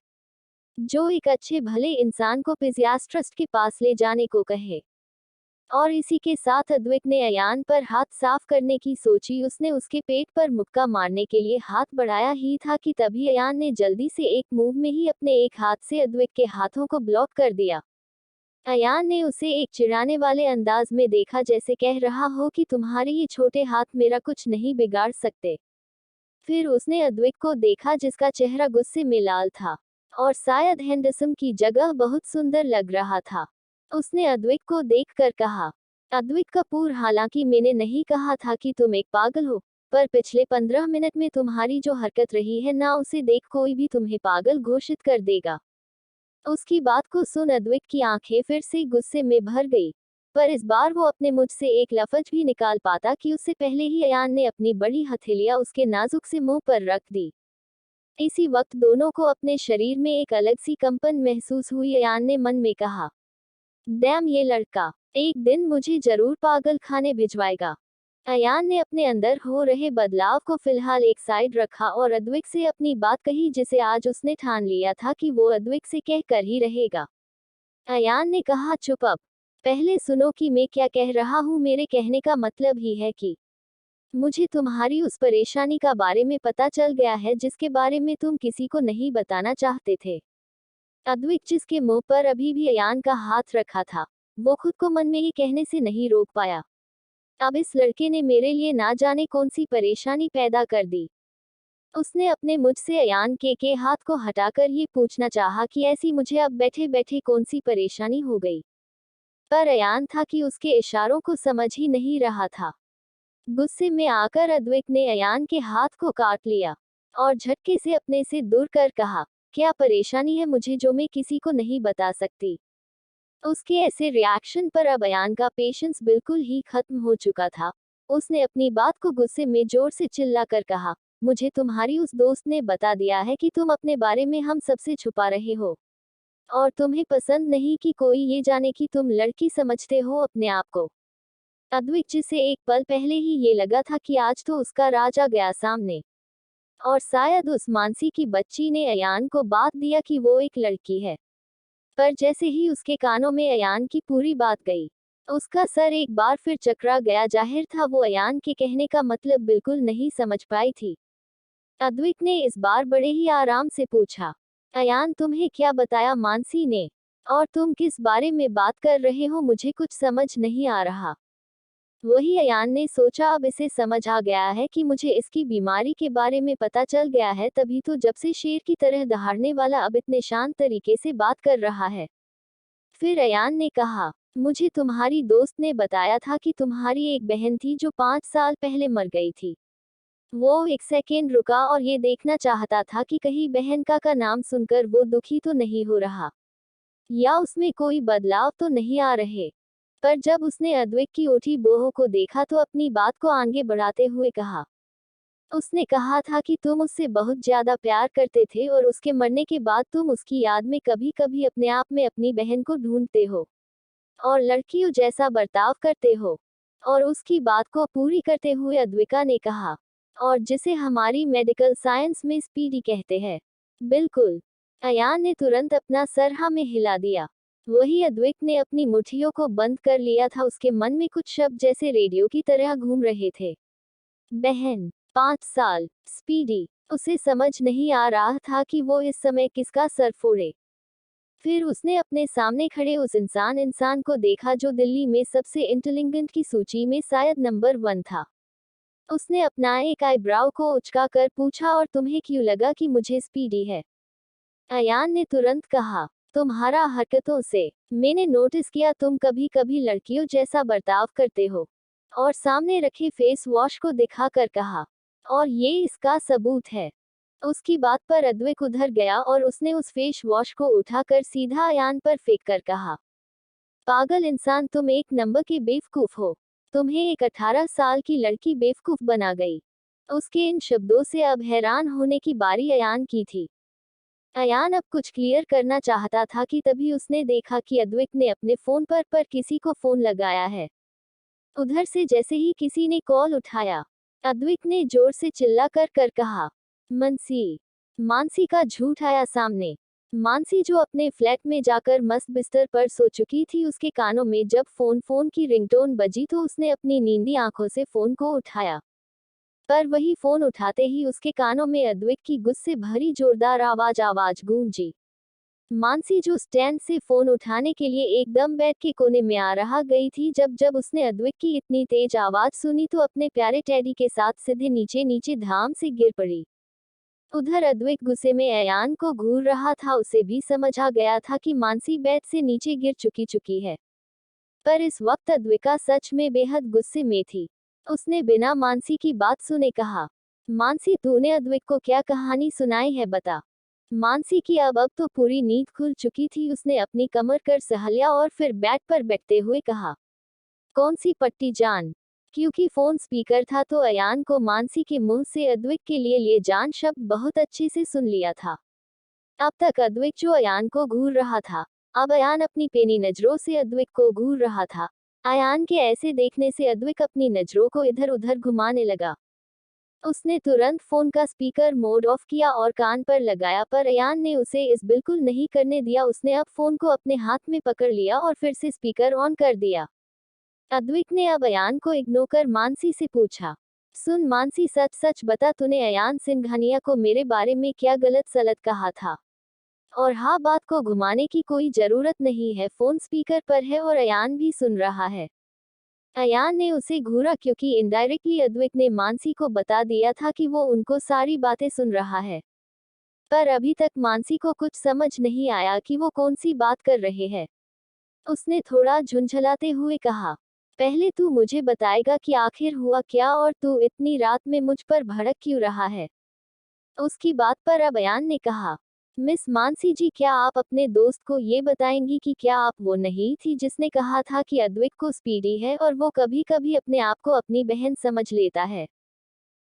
Speaker 1: जो एक अच्छे भले इंसान को फिजियाट्रिस्ट के पास ले जाने को कहे। और इसी के साथ अद्विक ने अयान पर हाथ साफ करने की सोची। उसने उसके पेट पर मुक्का मारने के लिए हाथ बढ़ाया ही था कि तभी अयान ने जल्दी से एक मूव में ही अपने एक हाथ से अद्विक के हाथों को ब्लॉक कर दिया। अयान ने उसे एक चिढ़ाने वाले अंदाज में देखा, जैसे कह रहा हो कि तुम्हारे ये छोटे हाथ मेरा कुछ नहीं बिगाड़ सकते। फिर उसने अद्विक को देखा जिसका चेहरा गुस्से में लाल था और शायद हैंडसम की जगह बहुत सुंदर लग रहा था। उसने अद्विक को देखकर कहा, अद्विक कपूर, हालांकि मैंने नहीं कहा था कि तुम एक पागल हो, पर पिछले 15 मिनट में तुम्हारी जो हरकत रही है ना, उसे देख कोई भी तुम्हें पागल घोषित कर देगा। उसकी बात को सुन अद्विक की आंखें फिर से गुस्से में भर गई, पर इस बार वो अपने मुंह से एक लफ्ज भी निकाल पाता कि उससे पहले ही अयान ने अपनी बड़ी हथेलियां उसके नाजुक से मुंह पर रख दी। इसी वक्त दोनों को अपने शरीर में एक अलग सी कंपन महसूस हुई। अयान ने मन में कहा, डैम, ये लड़का एक दिन मुझे जरूर पागल खाने भिजवाएगा। अयान ने अपने अंदर हो रहे बदलाव को फिलहाल एक साइड रखा और अद्विक से अपनी बात कही, जिसे आज उसने ठान लिया था कि वो अद्विक से कह कर ही रहेगा। अयान ने कहा, चुप, अब पहले सुनो कि मैं क्या कह रहा हूँ। मेरे कहने का मतलब ही है कि मुझे तुम्हारी उस परेशानी का बारे में पता चल गया है जिसके बारे में तुम किसी को नहीं बताना चाहते थे। अद्विक, जिसके मुंह पर अभी भी अयान का हाथ रखा था, वो खुद को मन में ये कहने से नहीं रोक पाया, अब इस लड़के ने मेरे लिए ना जाने कौन सी परेशानी पैदा कर दी। उसने अपने मुझ से अयान के हाथ को हटाकर ये पूछना चाहा कि ऐसी मुझे अब बैठे बैठे कौन सी परेशानी हो गई, पर अयान था कि उसके इशारों को समझ ही नहीं रहा था। गुस्से में आकर अद्विक ने अयान के हाथ को काट लिया और झटके से अपने से दूर कर कहा, क्या परेशानी है मुझे जो मैं किसी को नहीं बता सकती। उसके ऐसे रिएक्शन पर अब अयान का पेशेंस बिल्कुल ही खत्म हो चुका था। उसने अपनी बात को गुस्से में जोर से चिल्लाकर कहा, मुझे तुम्हारी उस दोस्त ने बता दिया है कि तुम अपने बारे में हम सबसे छुपा रहे हो, और तुम्हें पसंद नहीं कि कोई ये जाने कि तुम लड़की समझते हो अपने आप को। अद्विक, जिसे एक पल पहले ही ये लगा था कि आज तो उसका राज आ गया सामने, और शायद उस मानसी की बच्ची ने अयान को बात दिया कि वो एक लड़की है, पर जैसे ही उसके कानों में अयान की पूरी बात गई, उसका सर एक बार फिर चकरा गया। जाहिर था वो अयान के कहने का मतलब बिल्कुल नहीं समझ पाई थी। अद्विक ने इस बार बड़े ही आराम से पूछा, अयान, तुम्हें क्या बताया मानसी ने, और तुम किस बारे में बात कर रहे हो, मुझे कुछ समझ नहीं आ रहा। वही अयान ने सोचा, अब इसे समझ आ गया है कि मुझे इसकी बीमारी के बारे में पता चल गया है, तभी तो जब से शेर की तरह दहाड़ने वाला अब इतने शांत तरीके से बात कर रहा है। फिर अयान ने कहा, मुझे तुम्हारी दोस्त ने बताया था कि तुम्हारी एक बहन थी जो 5 साल पहले मर गई थी। वो एक सेकेंड रुका और ये देखना चाहता था कि कहीं बहन का नाम सुनकर वो दुखी तो नहीं हो रहा, या उसमें कोई बदलाव तो नहीं आ रहे। पर जब उसने अद्विक की उठी बोह को देखा तो अपनी बात को आगे बढ़ाते हुए कहा, उसने कहा था कि तुम उससे बहुत ज्यादा प्यार करते थे और उसके मरने के बाद तुम उसकी याद में कभी कभी अपने आप में अपनी बहन को ढूंढते हो और लड़कियों जैसा बर्ताव करते हो। और उसकी बात को पूरी करते हुए अद्विका ने कहा, और जिसे हमारी मेडिकल साइंस में स्पीडी कहते हैं। बिल्कुल। अयान ने तुरंत अपना सर हाँ में हिला दिया। वही अद्विक ने अपनी मुट्ठियों को बंद कर लिया था। उसके मन में कुछ शब्द जैसे रेडियो की तरह घूम रहे थे। बहन, 5 साल, स्पीडी। उसे समझ नहीं आ रहा था कि वो इस समय किसका सर फोड़े। फिर उसने अपने सामने खड़े उस इंसान को देखा जो दिल्ली में सबसे इंटेलिजेंट की सूची में शायद नंबर 1 था। उसने अपना एक आईब्राव को उचकाकर पूछा, और तुम्हें क्यों लगा कि मुझे स्पीडी है? अयान ने तुरंत कहा, तुम्हारा हरकतों से मैंने नोटिस किया तुम कभी कभी लड़कियों जैसा बर्ताव करते हो। और सामने रखे फेस वॉश को दिखाकर कहा, और ये इसका सबूत है। उसकी बात पर अद्विक उधर गया और उसने उस फेस वॉश को उठाकर सीधा अयान पर फेंक कर कहा, पागल इंसान, तुम एक नंबर के बेवकूफ हो। तुम्हें एक 18 साल की लड़की बेवकूफ बना गई। उसके इन शब्दों से अब हैरान होने की बारी अयान की थी। अयान अब कुछ क्लियर करना चाहता था कि तभी उसने देखा कि अद्विक ने अपने फोन पर किसी को फोन लगाया है। उधर से जैसे ही किसी ने कॉल उठाया, अद्विक ने जोर से चिल्ला कर कहा, मानसी। मानसी का झूठ आया सामने। मानसी जो अपने फ्लैट में जाकर मस्त बिस्तर पर सो चुकी थी, उसके कानों में जब फोन की रिंगटोन बजी तो उसने अपनी नींदी आंखों से फोन को उठाया। पर वही फोन उठाते ही उसके कानों में अद्वैत की गुस्से भरी जोरदार आवाज गूंजी। मानसी जो स्टैंड से फोन उठाने के लिए एकदम बेड के कोने में आ रहा गई थी, जब जब उसने अद्वैत की इतनी तेज आवाज सुनी तो अपने प्यारे टेडी के साथ सीधे नीचे नीचे धाम से गिर पड़ी। उधर अद्वैत गुस्से में अयान को घूर रहा था। उसे भी समझ आ गया था कि मानसी बेड से नीचे गिर चुकी है। पर इस वक्त अद्विका सच में बेहद गुस्से में थी। उसने बिना मानसी की बात सुने कहा, मानसी तूने अद्विक को क्या कहानी सुनाई है, बता। मानसी की अब तो पूरी नींद खुल चुकी थी। उसने अपनी कमर कर सहलिया और फिर बेड पर बैठते हुए कहा, कौन सी पट्टी जान। क्योंकि फोन स्पीकर था तो अयान को मानसी के मुंह से अद्विक के लिए जान शब्द बहुत अच्छे से सुन लिया था। अब तक अद्विक जो अयान को घूर रहा था, अब अयान अपनी पेनी नजरों से अद्विक को घूर रहा था। अयान के ऐसे देखने से अद्विक अपनी नजरों को इधर उधर घुमाने लगा। उसने तुरंत फोन का स्पीकर मोड ऑफ किया और कान पर लगाया, पर अयान ने उसे इस बिल्कुल नहीं करने दिया। उसने अब फोन को अपने हाथ में पकड़ लिया और फिर से स्पीकर ऑन कर दिया। अद्विक ने अब अयान को इग्नोर कर मानसी से पूछा, सुन मानसी, सच सच बता, तूने अयान सिंघानिया को मेरे बारे में क्या गलत सलत कहा था? और हाँ, बात को घुमाने की कोई जरूरत नहीं है, फोन स्पीकर पर है और अयान भी सुन रहा है। अयान ने उसे घूरा क्योंकि इनडायरेक्टली अद्विक ने मानसी को बता दिया था कि वो उनको सारी बातें सुन रहा है। पर अभी तक मानसी को कुछ समझ नहीं आया कि वो कौन सी बात कर रहे हैं। उसने थोड़ा झुंझलाते हुए कहा, पहले तू मुझे बताएगा कि आखिर हुआ क्या और तू इतनी रात में मुझ पर भड़क क्यों रहा है? उसकी बात पर अब अयान ने कहा, मिस मानसी जी, क्या आप अपने दोस्त को ये बताएंगी कि क्या आप वो नहीं थी जिसने कहा था कि अद्विक को स्पीडी है और वो कभी कभी अपने आप को अपनी बहन समझ लेता है?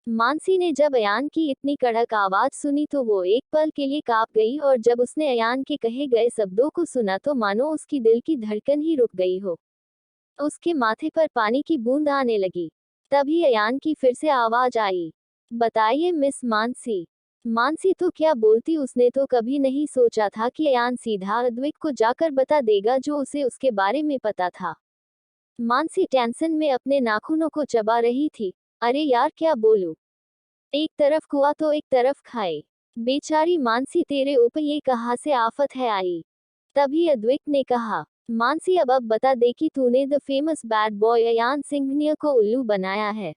Speaker 1: मानसी ने जब अयान की इतनी कड़क आवाज सुनी तो वो एक पल के लिए कांप गई और जब उसने अयान के कहे गए शब्दों को सुना तो मानो उसकी दिल की धड़कन ही रुक गई हो। उसके माथे पर पानी की बूंद आने लगी। तभी अयान की फिर से आवाज आई, बताइए मिस मानसी। मानसी तो क्या बोलती, उसने तो कभी नहीं सोचा था कि अयान सीधा अद्विक को जाकर बता देगा जो उसे उसके बारे में पता था। मानसी टेंशन में अपने नाखूनों को चबा रही थी। अरे यार, क्या बोलूं, एक तरफ कुआ तो एक तरफ खाए। बेचारी मानसी, तेरे ऊपर ये कहाँ से आफत है आई? तभी अद्विक ने कहा, मानसी अब बता दे कि तूने the famous bad boy Ayaan Singhania को उल्लू बनाया है।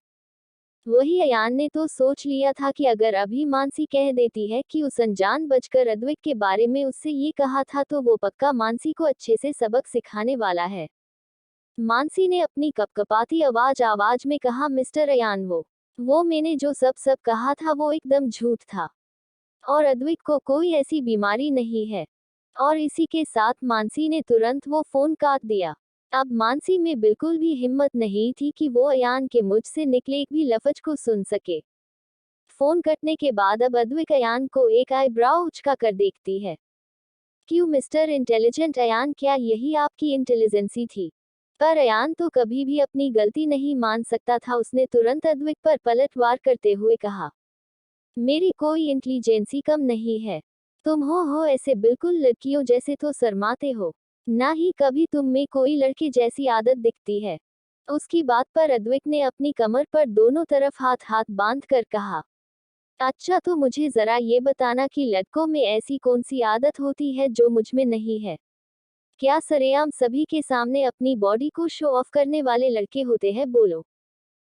Speaker 1: वही अयान ने तो सोच लिया था कि अगर अभी मानसी कह देती है कि उस अनजान बचकर अद्विक के बारे में उससे ये कहा था तो वो पक्का मानसी को अच्छे से सबक सिखाने वाला है। मानसी ने अपनी कपकपाती आवाज में कहा, मिस्टर अयान, वो मैंने जो सब कहा था वो एकदम झूठ था और अद्विक को कोई ऐसी बीमारी नहीं है। और इसी के साथ मानसी ने तुरंत वो फोन काट दिया। अब मानसी में बिल्कुल भी हिम्मत नहीं थी कि वो अयान के मुझ से निकले एक भी लफ्ज को सुन सके। फोन कटने के बाद अब अद्विक अयान को एक आईब्राउ उचका कर देखती है। क्यों मिस्टर इंटेलिजेंट अयान, क्या यही आपकी इंटेलिजेंसी थी? पर अयान तो कभी भी अपनी गलती नहीं मान सकता था। उसने तुरंत अद्विक पर पलटवार करते हुए कहा, मेरी कोई इंटेलिजेंसी कम नहीं है। तुम हो ऐसे बिल्कुल लड़कियों जैसे तो शर्माते हो, ना ही कभी तुम में कोई लड़के जैसी आदत दिखती है। उसकी बात पर अद्विक ने अपनी कमर पर दोनों तरफ हाथ हाथ बांध कर कहा, अच्छा तो मुझे जरा ये बताना कि लड़कों में ऐसी कौन सी आदत होती है जो मुझ में नहीं है? क्या सरेआम सभी के सामने अपनी बॉडी को शो ऑफ करने वाले लड़के होते हैं, बोलो?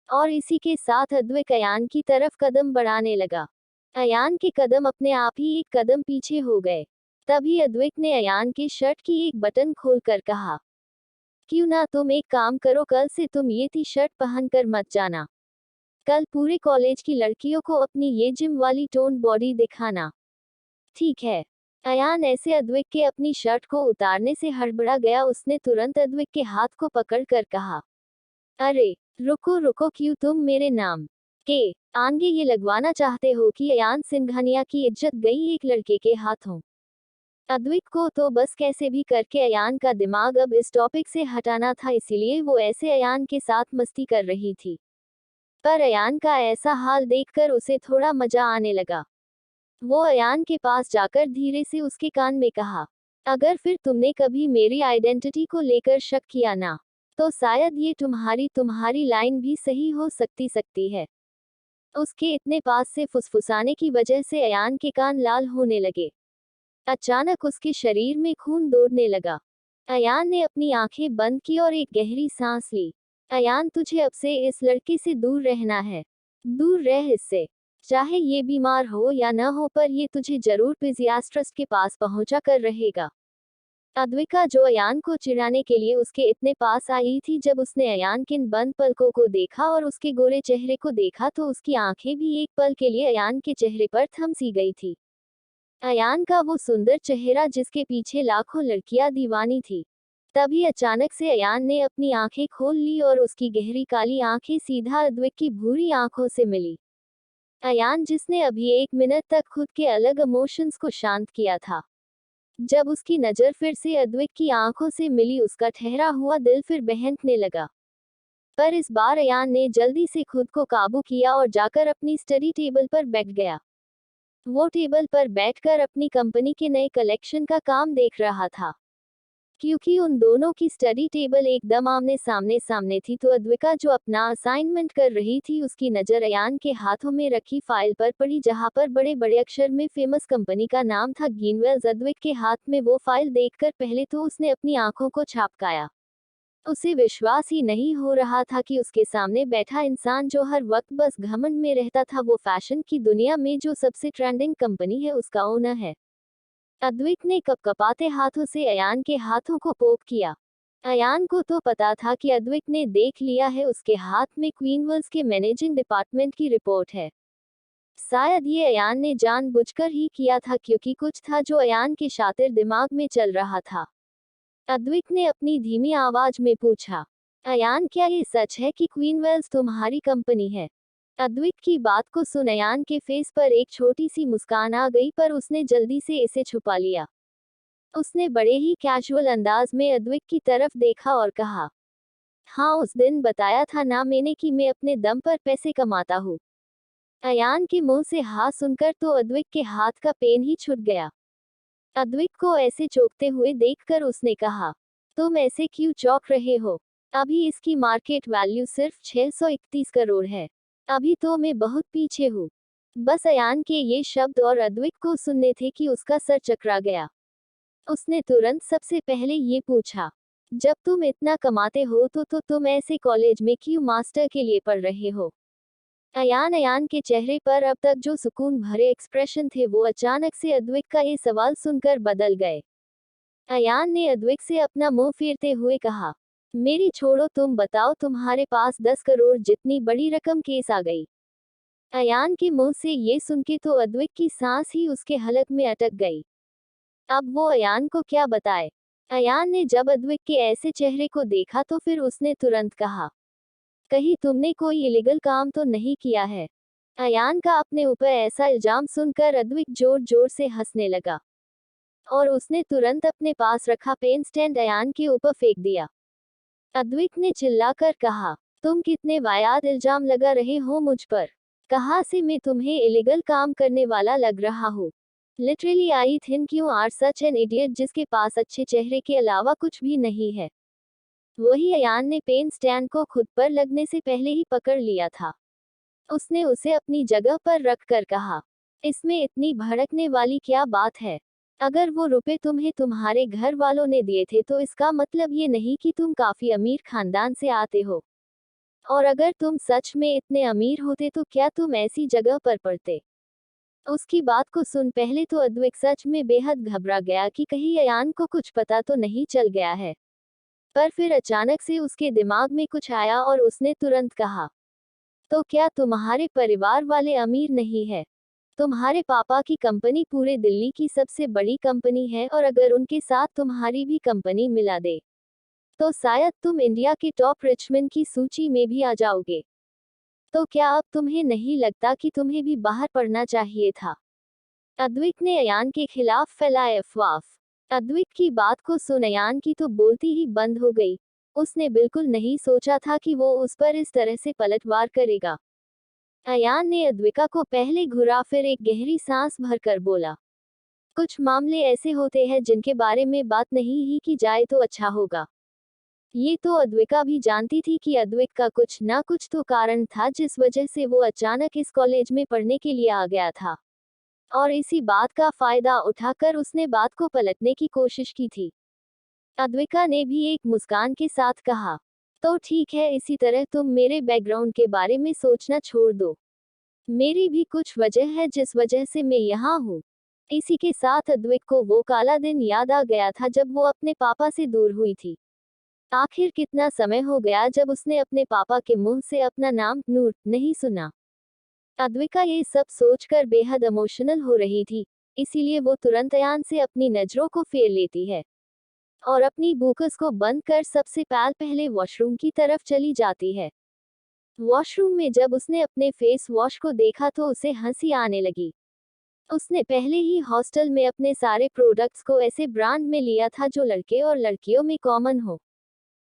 Speaker 1: और इसी के साथ अद्विक अयान की तरफ कदम बढ़ाने लगा। अयान के कदम अपने आप ही एक कदम पीछे हो गए। तभी अद्विक ने अयान के शर्ट की एक बटन खोलकर कहा, क्यों ना तुम एक काम करो, कल से तुम ये टी शर्ट पहनकर मत जाना। कल पूरे कॉलेज की लड़कियों को अपनी ये जिम वाली टोन बॉडी दिखाना, ठीक है? अयान ऐसे अद्विक के अपनी शर्ट को उतारने से हड़बड़ा गया। उसने तुरंत अद्विक के हाथ को पकड़कर कहा, अरे रुको रुको, क्यों तुम मेरे नाम के आगे ये लगवाना चाहते हो कि अयान सिंघानिया की इज्जत गई एक लड़के के हाथों? अद्विक को तो बस कैसे भी करके अयान का दिमाग अब इस टॉपिक से हटाना था, इसीलिए वो ऐसे अयान के साथ मस्ती कर रही थी। पर अयान का ऐसा हाल देखकर उसे थोड़ा मजा आने लगा। वो अयान के पास जाकर धीरे से उसके कान में कहा, अगर फिर तुमने कभी मेरी आइडेंटिटी को लेकर शक किया ना, तो शायद ये तुम्हारी लाइन भी सही हो सकती है। उसके इतने पास से फुसफुसाने की वजह से अयान के कान लाल होने लगे। अचानक उसके शरीर में खून दौड़ने लगा। अयान ने अपनी आंखें बंद की और एक गहरी सांस ली। अयान, तुझे अब से इस लड़के से दूर रहना है। दूर रह इससे। चाहे ये बीमार हो या न हो, पर ये तुझे जरूर फिजियाट्रिस्ट के पास पहुंचा कर रहेगा। अद्विका, जो अयान को चिढ़ाने के लिए उसके इतने पास आई थी, जब उसने अयान के बंद पलकों को देखा और उसके गोरे चेहरे को देखा तो उसकी आंखें भी एक पल के लिए अयान के चेहरे पर थम सी गई थी। अयान का वो सुंदर चेहरा जिसके पीछे लाखों लड़कियां दीवानी थी। तभी अचानक से अयान ने अपनी आंखें खोल ली और उसकी गहरी काली आंखें सीधा अद्विक की भूरी आंखों से मिली। अयान, जिसने अभी 1 मिनट तक खुद के अलग इमोशंस को शांत किया था, जब उसकी नजर फिर से अद्विक की आंखों से मिली, उसका ठहरा हुआ दिल फिर बहकने लगा। पर इस बार अयान ने जल्दी से खुद को काबू किया और जाकर अपनी स्टडी टेबल पर बैठ गया। वो टेबल पर बैठकर अपनी कंपनी के नए कलेक्शन का काम देख रहा था। क्योंकि उन दोनों की स्टडी टेबल एकदम आमने सामने थी, तो अद्विका, जो अपना असाइनमेंट कर रही थी, उसकी नज़र अयान के हाथों में रखी फाइल पर पड़ी, जहां पर बड़े बड़े अक्षर में फेमस कंपनी का नाम था, ग्रीनवेल्स। अद्विक के हाथ में वो फाइल देखकर पहले तो उसने अपनी आंखों को झपकाया। उसे विश्वास ही नहीं हो रहा था कि उसके सामने बैठा इंसान, जो हर वक्त बस घमंड में रहता था, वो फैशन की दुनिया में जो सबसे ट्रेंडिंग कंपनी है उसका ओनर है। अद्विक ने कपकपाते हाथों से अयान के हाथों को पोक किया। अयान को तो पता था कि अद्विक ने देख लिया है, उसके हाथ में क्वीनवेल्स के मैनेजिंग डिपार्टमेंट की रिपोर्ट है। शायद ये अयान ने जानबूझकर ही किया था, क्योंकि कुछ था जो अयान के शातिर दिमाग में चल रहा था। अद्विक ने अपनी धीमी आवाज में पूछा, अयान, क्या ये सच है कि क्वीनवेल्स तुम्हारी कंपनी है? अद्विक की बात को सुन अयान के फेस पर एक छोटी सी मुस्कान आ गई, पर उसने जल्दी से इसे छुपा लिया। उसने बड़े ही कैजुअल अंदाज में अद्विक की तरफ देखा और कहा, हाँ, उस दिन बताया था ना मैंने कि मैं अपने दम पर पैसे कमाता हूँ। अयान के मुंह से हाँ सुनकर तो अद्विक के हाथ का पेन ही छूट गया। अद्विक को ऐसे चौंकते हुए देखकर उसने कहा, तुम ऐसे क्यों चौंक रहे हो? अभी इसकी मार्केट वैल्यू सिर्फ 631 करोड़ है। अभी तो मैं बहुत पीछे हूँ। बस अयान के ये शब्द और अद्विक को सुनने थे कि उसका सर चकरा गया। उसने तुरंत सबसे पहले ये पूछा, जब तुम इतना कमाते हो तो तुम ऐसे कॉलेज में क्यों मास्टर के लिए पढ़ रहे हो? अयान के चेहरे पर अब तक जो सुकून भरे एक्सप्रेशन थे, वो अचानक से अद्विक का ये सवाल सुनकर बदल गए। अयान ने अद्विक से अपना मुंह फेरते हुए कहा, मेरी छोड़ो, तुम बताओ, तुम्हारे पास 10 करोड़ जितनी बड़ी रकम केस आ गई? अयान के मुंह से ये सुन के तो अद्विक की सांस ही उसके हलक में अटक गई। अब वो अयान को क्या बताए? अयान ने जब अद्विक के ऐसे चेहरे को देखा तो फिर उसने तुरंत कहा, कहीं तुमने कोई इलीगल काम तो नहीं किया है? अयान का अपने ऊपर ऐसा इल्जाम सुनकर अद्विक जोर जोर से हंसने लगा और उसने तुरंत अपने पास रखा पेन स्टैंड अयान के ऊपर फेंक दिया। अद्विक ने चिल्लाकर कहा, तुम कितने वाहियात इल्जाम लगा रहे हो मुझ पर? कहाँ से मैं तुम्हें इलीगल काम करने वाला लग रहा हूँ? Literally I think you are such an idiot, जिसके पास अच्छे चेहरे के अलावा कुछ भी नहीं है। वही अयान ने पेन स्टैंड को खुद पर लगने से पहले ही पकड़ लिया था। उसने उसे अपनी जगह पर रख कर कहा, इसमें इतनी भड़कने वाली क्या बात है? अगर वो रुपए तुम्हें तुम्हारे घर वालों ने दिए थे तो इसका मतलब ये नहीं कि तुम काफी अमीर खानदान से आते हो। और अगर तुम सच में इतने अमीर होते तो क्या तुम ऐसी जगह पर पड़ते? उसकी बात को सुन पहले तो अद्विक सच में बेहद घबरा गया कि कहीं अयान को कुछ पता तो नहीं चल गया है। पर फिर अचानक से उसके दिमाग में कुछ आया और उसने तुरंत कहा, तो क्या तुम्हारे परिवार वाले अमीर नहीं है? तुम्हारे पापा की कंपनी पूरे दिल्ली की सबसे बड़ी कंपनी है, और अगर उनके साथ तुम्हारी भी कंपनी मिला दे तो शायद तुम इंडिया के टॉप रिचमैन की सूची में भी आ जाओगे। तो क्या अब तुम्हें नहीं लगता कि तुम्हें भी बाहर पढ़ना चाहिए था? अद्विक ने अयान के खिलाफ फैलाए अफवाह। अद्विक की बात को सुन अयान की तो बोलती ही बंद हो गई। उसने बिल्कुल नहीं सोचा था कि वो उस पर इस तरह से पलटवार करेगा। अयान ने अद्विका को पहले घुरा, फिर एक गहरी सांस भरकर बोला, कुछ मामले ऐसे होते हैं जिनके बारे में बात नहीं ही की जाए तो अच्छा होगा। ये तो अद्विका भी जानती थी कि अद्विक का कुछ ना कुछ तो कारण था जिस वजह से वो अचानक इस कॉलेज में पढ़ने के लिए आ गया था, और इसी बात का फायदा उठाकर उसने बात को पलटने की कोशिश की थी। अद्विका ने भी एक मुस्कान के साथ कहा, तो ठीक है, इसी तरह तुम मेरे बैकग्राउंड के बारे में सोचना छोड़ दो। मेरी भी कुछ वजह है जिस वजह से मैं यहाँ हूँ। इसी के साथ अद्विक को वो काला दिन याद आ गया था जब वो अपने पापा से दूर हुई थी। आखिर कितना समय हो गया जब उसने अपने पापा के मुंह से अपना नाम नूर नहीं सुना। अद्विका ये सब सोचकर बेहद इमोशनल हो रही थी, इसीलिए वो तुरंत अयान से अपनी नजरों को फेर लेती है और अपनी बुक्स को बंद कर सबसे पहले वॉशरूम की तरफ चली जाती है। वॉशरूम में जब उसने अपने फेस वॉश को देखा तो उसे हंसी आने लगी। उसने पहले ही हॉस्टल में अपने सारे प्रोडक्ट्स को ऐसे ब्रांड में लिया था जो लड़के और लड़कियों में कॉमन हो,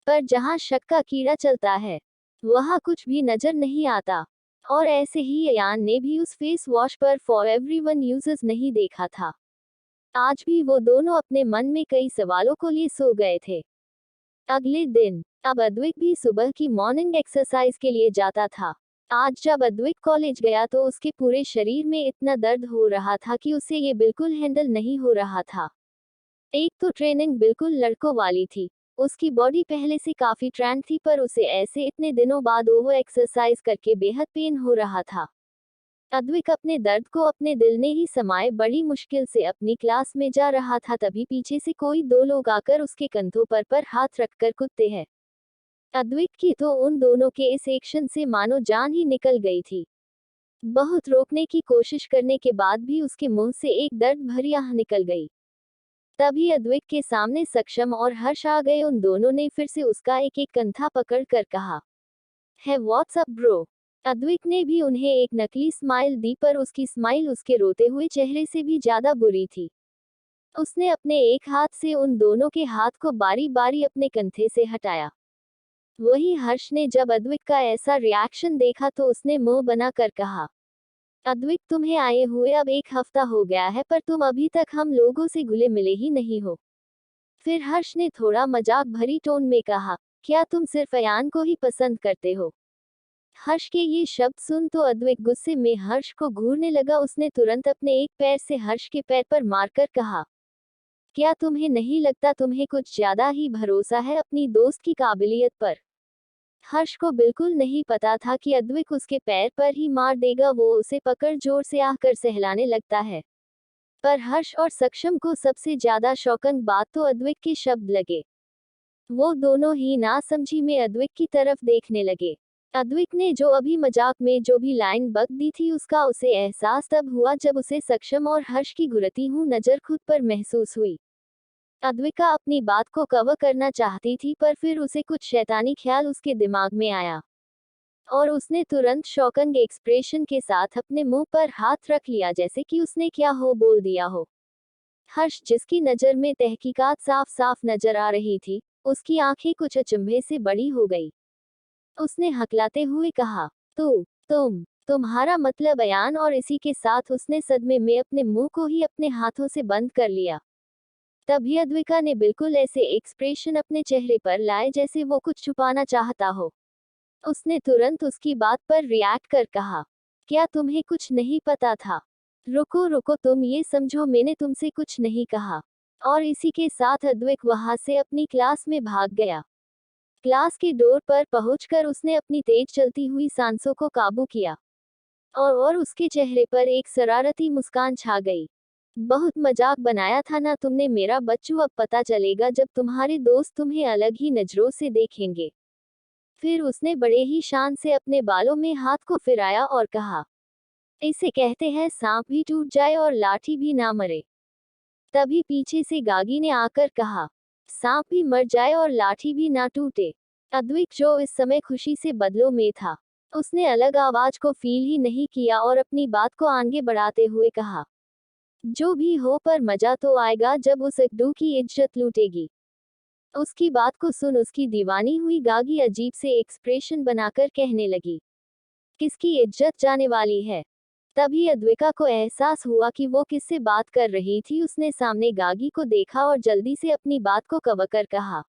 Speaker 1: पर जहां शक का कीड़ा चलता है वहां कुछ भी नजर नहीं आता। और ऐसे ही अयान ने भी उस फेस वॉश पर फॉर एवरीवन यूजेस नहीं देखा था। आज भी वो दोनों अपने मन में कई सवालों को लिए सो गए थे। अगले दिन अब अद्विक भी सुबह की मॉर्निंग एक्सरसाइज के लिए जाता था। आज जब अद्विक कॉलेज गया तो उसके पूरे शरीर में इतना दर्द हो रहा था कि उसे ये बिल्कुल हैंडल नहीं हो रहा था। एक तो ट्रेनिंग बिल्कुल लड़कों वाली थी, उसकी बॉडी पहले से काफी ट्रेंड थी, पर उसे ऐसे इतने दिनों बाद ओवर एक्सरसाइज करके बेहद पेन हो रहा था। अद्विक अपने दर्द को अपने दिल ने ही समाये बड़ी मुश्किल से अपनी क्लास में जा रहा था, तभी पीछे से कोई दो लोग आकर उसके कंधों पर हाथ रखकर कूदते हैं। अद्विक की तो उन दोनों के इस एक्शन से मानो जान ही निकल गई थी। बहुत रोकने की कोशिश करने के बाद भी उसके मुंह से एक दर्द भरी आह निकल गई। तभी अद्विक के सामने सक्षम और हर्ष आ गए। उन दोनों ने फिर से उसका एक एक कंधा पकड़ कर कहा, है व्हाट्स अप ब्रो। अद्विक ने भी उन्हें एक नकली स्माइल दी, पर उसकी स्माइल उसके रोते हुए चेहरे से भी ज्यादा बुरी थी। उसने अपने एक हाथ से उन दोनों के हाथ को बारी बारी अपने कंधे से हटाया। वही हर्ष ने जब अद्विक का ऐसा रिएक्शन देखा तो उसने मुंह बनाकर कहा, अद्विक, तुम्हें आए हुए अब एक हफ्ता हो गया है, पर तुम अभी तक हम लोगों से घुले मिले ही नहीं हो। फिर हर्ष ने थोड़ा मजाक भरी टोन में कहा, क्या तुम सिर्फ अयान को ही पसंद करते हो? हर्ष के ये शब्द सुन तो अद्विक गुस्से में हर्ष को घूरने लगा। उसने तुरंत अपने एक पैर से हर्ष के पैर पर मारकर कहा, क्या तुम्हें नहीं लगता तुम्हें कुछ ज्यादा ही भरोसा है अपनी दोस्त की काबिलियत पर? हर्ष को बिल्कुल नहीं पता था कि अद्विक उसके पैर पर ही मार देगा। वो उसे पकड़ जोर से आकर सहलाने लगता है, पर हर्ष और सक्षम को सबसे ज्यादा शॉकिंग बात तो अद्विक के शब्द लगे। वो दोनों ही नासमझी में अद्विक की तरफ देखने लगे। अद्विक ने जो अभी मजाक में जो भी लाइन बक दी थी उसका उसे एहसास तब हुआ जब उसे सक्षम और हर्ष की घुरती हुई नजर खुद पर महसूस हुई। अद्विका अपनी बात को कवर करना चाहती थी, पर फिर उसे कुछ शैतानी ख्याल उसके दिमाग में आया और उसने तुरंत शॉकिंग एक्सप्रेशन के साथ अपने मुंह पर हाथ रख लिया, जैसे कि उसने क्या हो बोल दिया हो। हर्ष, जिसकी नजर में तहकीकात साफ साफ नजर आ रही थी, उसकी आंखें कुछ अचंभे से बड़ी हो गई। उसने हकलाते हुए कहा, तुम्हारा मतलब अयान? और इसी के साथ उसने सदमे में अपने मुंह को ही अपने हाथों से बंद कर लिया। तभी अद्विका ने बिल्कुल ऐसे एक्सप्रेशन अपने चेहरे पर लाए जैसे वो कुछ छुपाना चाहता हो। उसने तुरंत उसकी बात पर रिएक्ट कर कहा, क्या तुम्हें कुछ नहीं पता था? रुको रुको, तुम ये समझो मैंने तुमसे कुछ नहीं कहा। और इसी के साथ अद्विक वहां से अपनी क्लास में भाग गया। क्लास के डोर पर पहुंचकर उसने अपनी तेज चलती हुई सांसों को काबू किया और उसके चेहरे पर एक शरारती मुस्कान छा गई। बहुत मजाक बनाया था ना तुमने मेरा बच्चू, अब पता चलेगा जब तुम्हारे दोस्त तुम्हें अलग ही नजरों से देखेंगे। फिर उसने बड़े ही शान से अपने बालों में हाथ को फिराया और कहा, इसे कहते हैं सांप भी टूट जाए और लाठी भी ना मरे। तभी पीछे से गागी ने आकर कहा, सांप भी मर जाए और लाठी भी ना टूटे। अद्विक, जो इस समय खुशी से बदलों में था, उसने अलग आवाज को फील ही नहीं किया और अपनी बात को आगे बढ़ाते हुए कहा, जो भी हो, पर मजा तो आएगा जब उस अड्डू की इज्जत लूटेगी। उसकी बात को सुन उसकी दीवानी हुई गागी अजीब से एक्सप्रेशन बनाकर कहने लगी, किसकी इज्जत जाने वाली है। तभी अद्विका को एहसास हुआ कि वो किससे बात कर रही थी। उसने सामने गागी को देखा और जल्दी से अपनी बात को कवर कर कहा,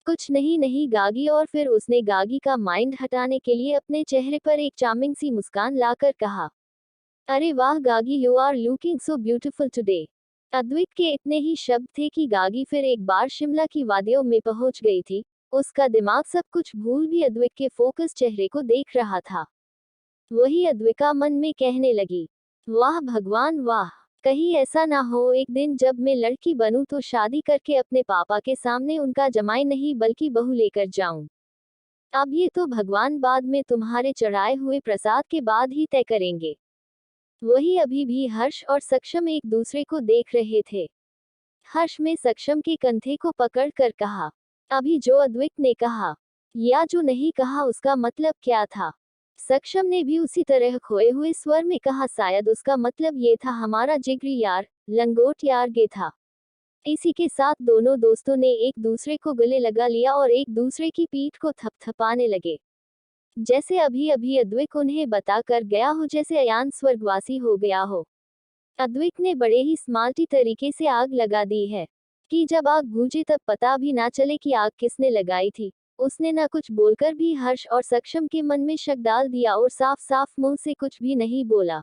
Speaker 1: कुछ नहीं नहीं गागी। और फिर उसने गागी का माइंड हटाने के लिए अपने चेहरे पर एक चार्मिंग सी मुस्कान लाकर कहा, अरे वाह Gagi, you are looking so beautiful today. Advik के इतने ही शब्द थे कि गागी फिर एक बार शिमला की वादियों में पहुंच गई थी। उसका दिमाग सब कुछ भूल भी अद्विक के फोकस चेहरे को देख रहा था। वही अद्विका मन में कहने लगी, वाह भगवान वाह, कहीं ऐसा ना हो एक दिन जब मैं लड़की बनूं तो शादी करके अपने पापा के सामने उनका जमाई नहीं बल्कि बहू लेकर जाऊं। अब ये तो भगवान बाद में तुम्हारे चढ़ाए हुए प्रसाद के बाद ही तय करेंगे। वही अभी भी हर्ष और सक्षम एक दूसरे को देख रहे थे। हर्ष में सक्षम के कंधे को पकड़ कर कहा, अभी जो अद्विक ने कहा या जो नहीं कहा उसका मतलब क्या था। सक्षम ने भी उसी तरह खोए हुए स्वर में कहा, शायद उसका मतलब ये था हमारा जिगरी यार, लंगोट यार गे था। इसी के साथ दोनों दोस्तों ने एक दूसरे को गले लगा लिया और एक दूसरे की पीठ को थपथपाने लगे, जैसे अभी अभी अद्विक उन्हें बता कर गया हो, जैसे अयान स्वर्गवासी हो गया हो। अद्विक ने बड़े ही स्मार्टी तरीके से आग लगा दी है कि जब आग बुझे तब पता भी ना चले कि आग किसने लगाई थी। उसने ना कुछ बोलकर भी हर्ष और सक्षम के मन में शक डाल दिया और साफ साफ मुंह से कुछ भी नहीं बोला।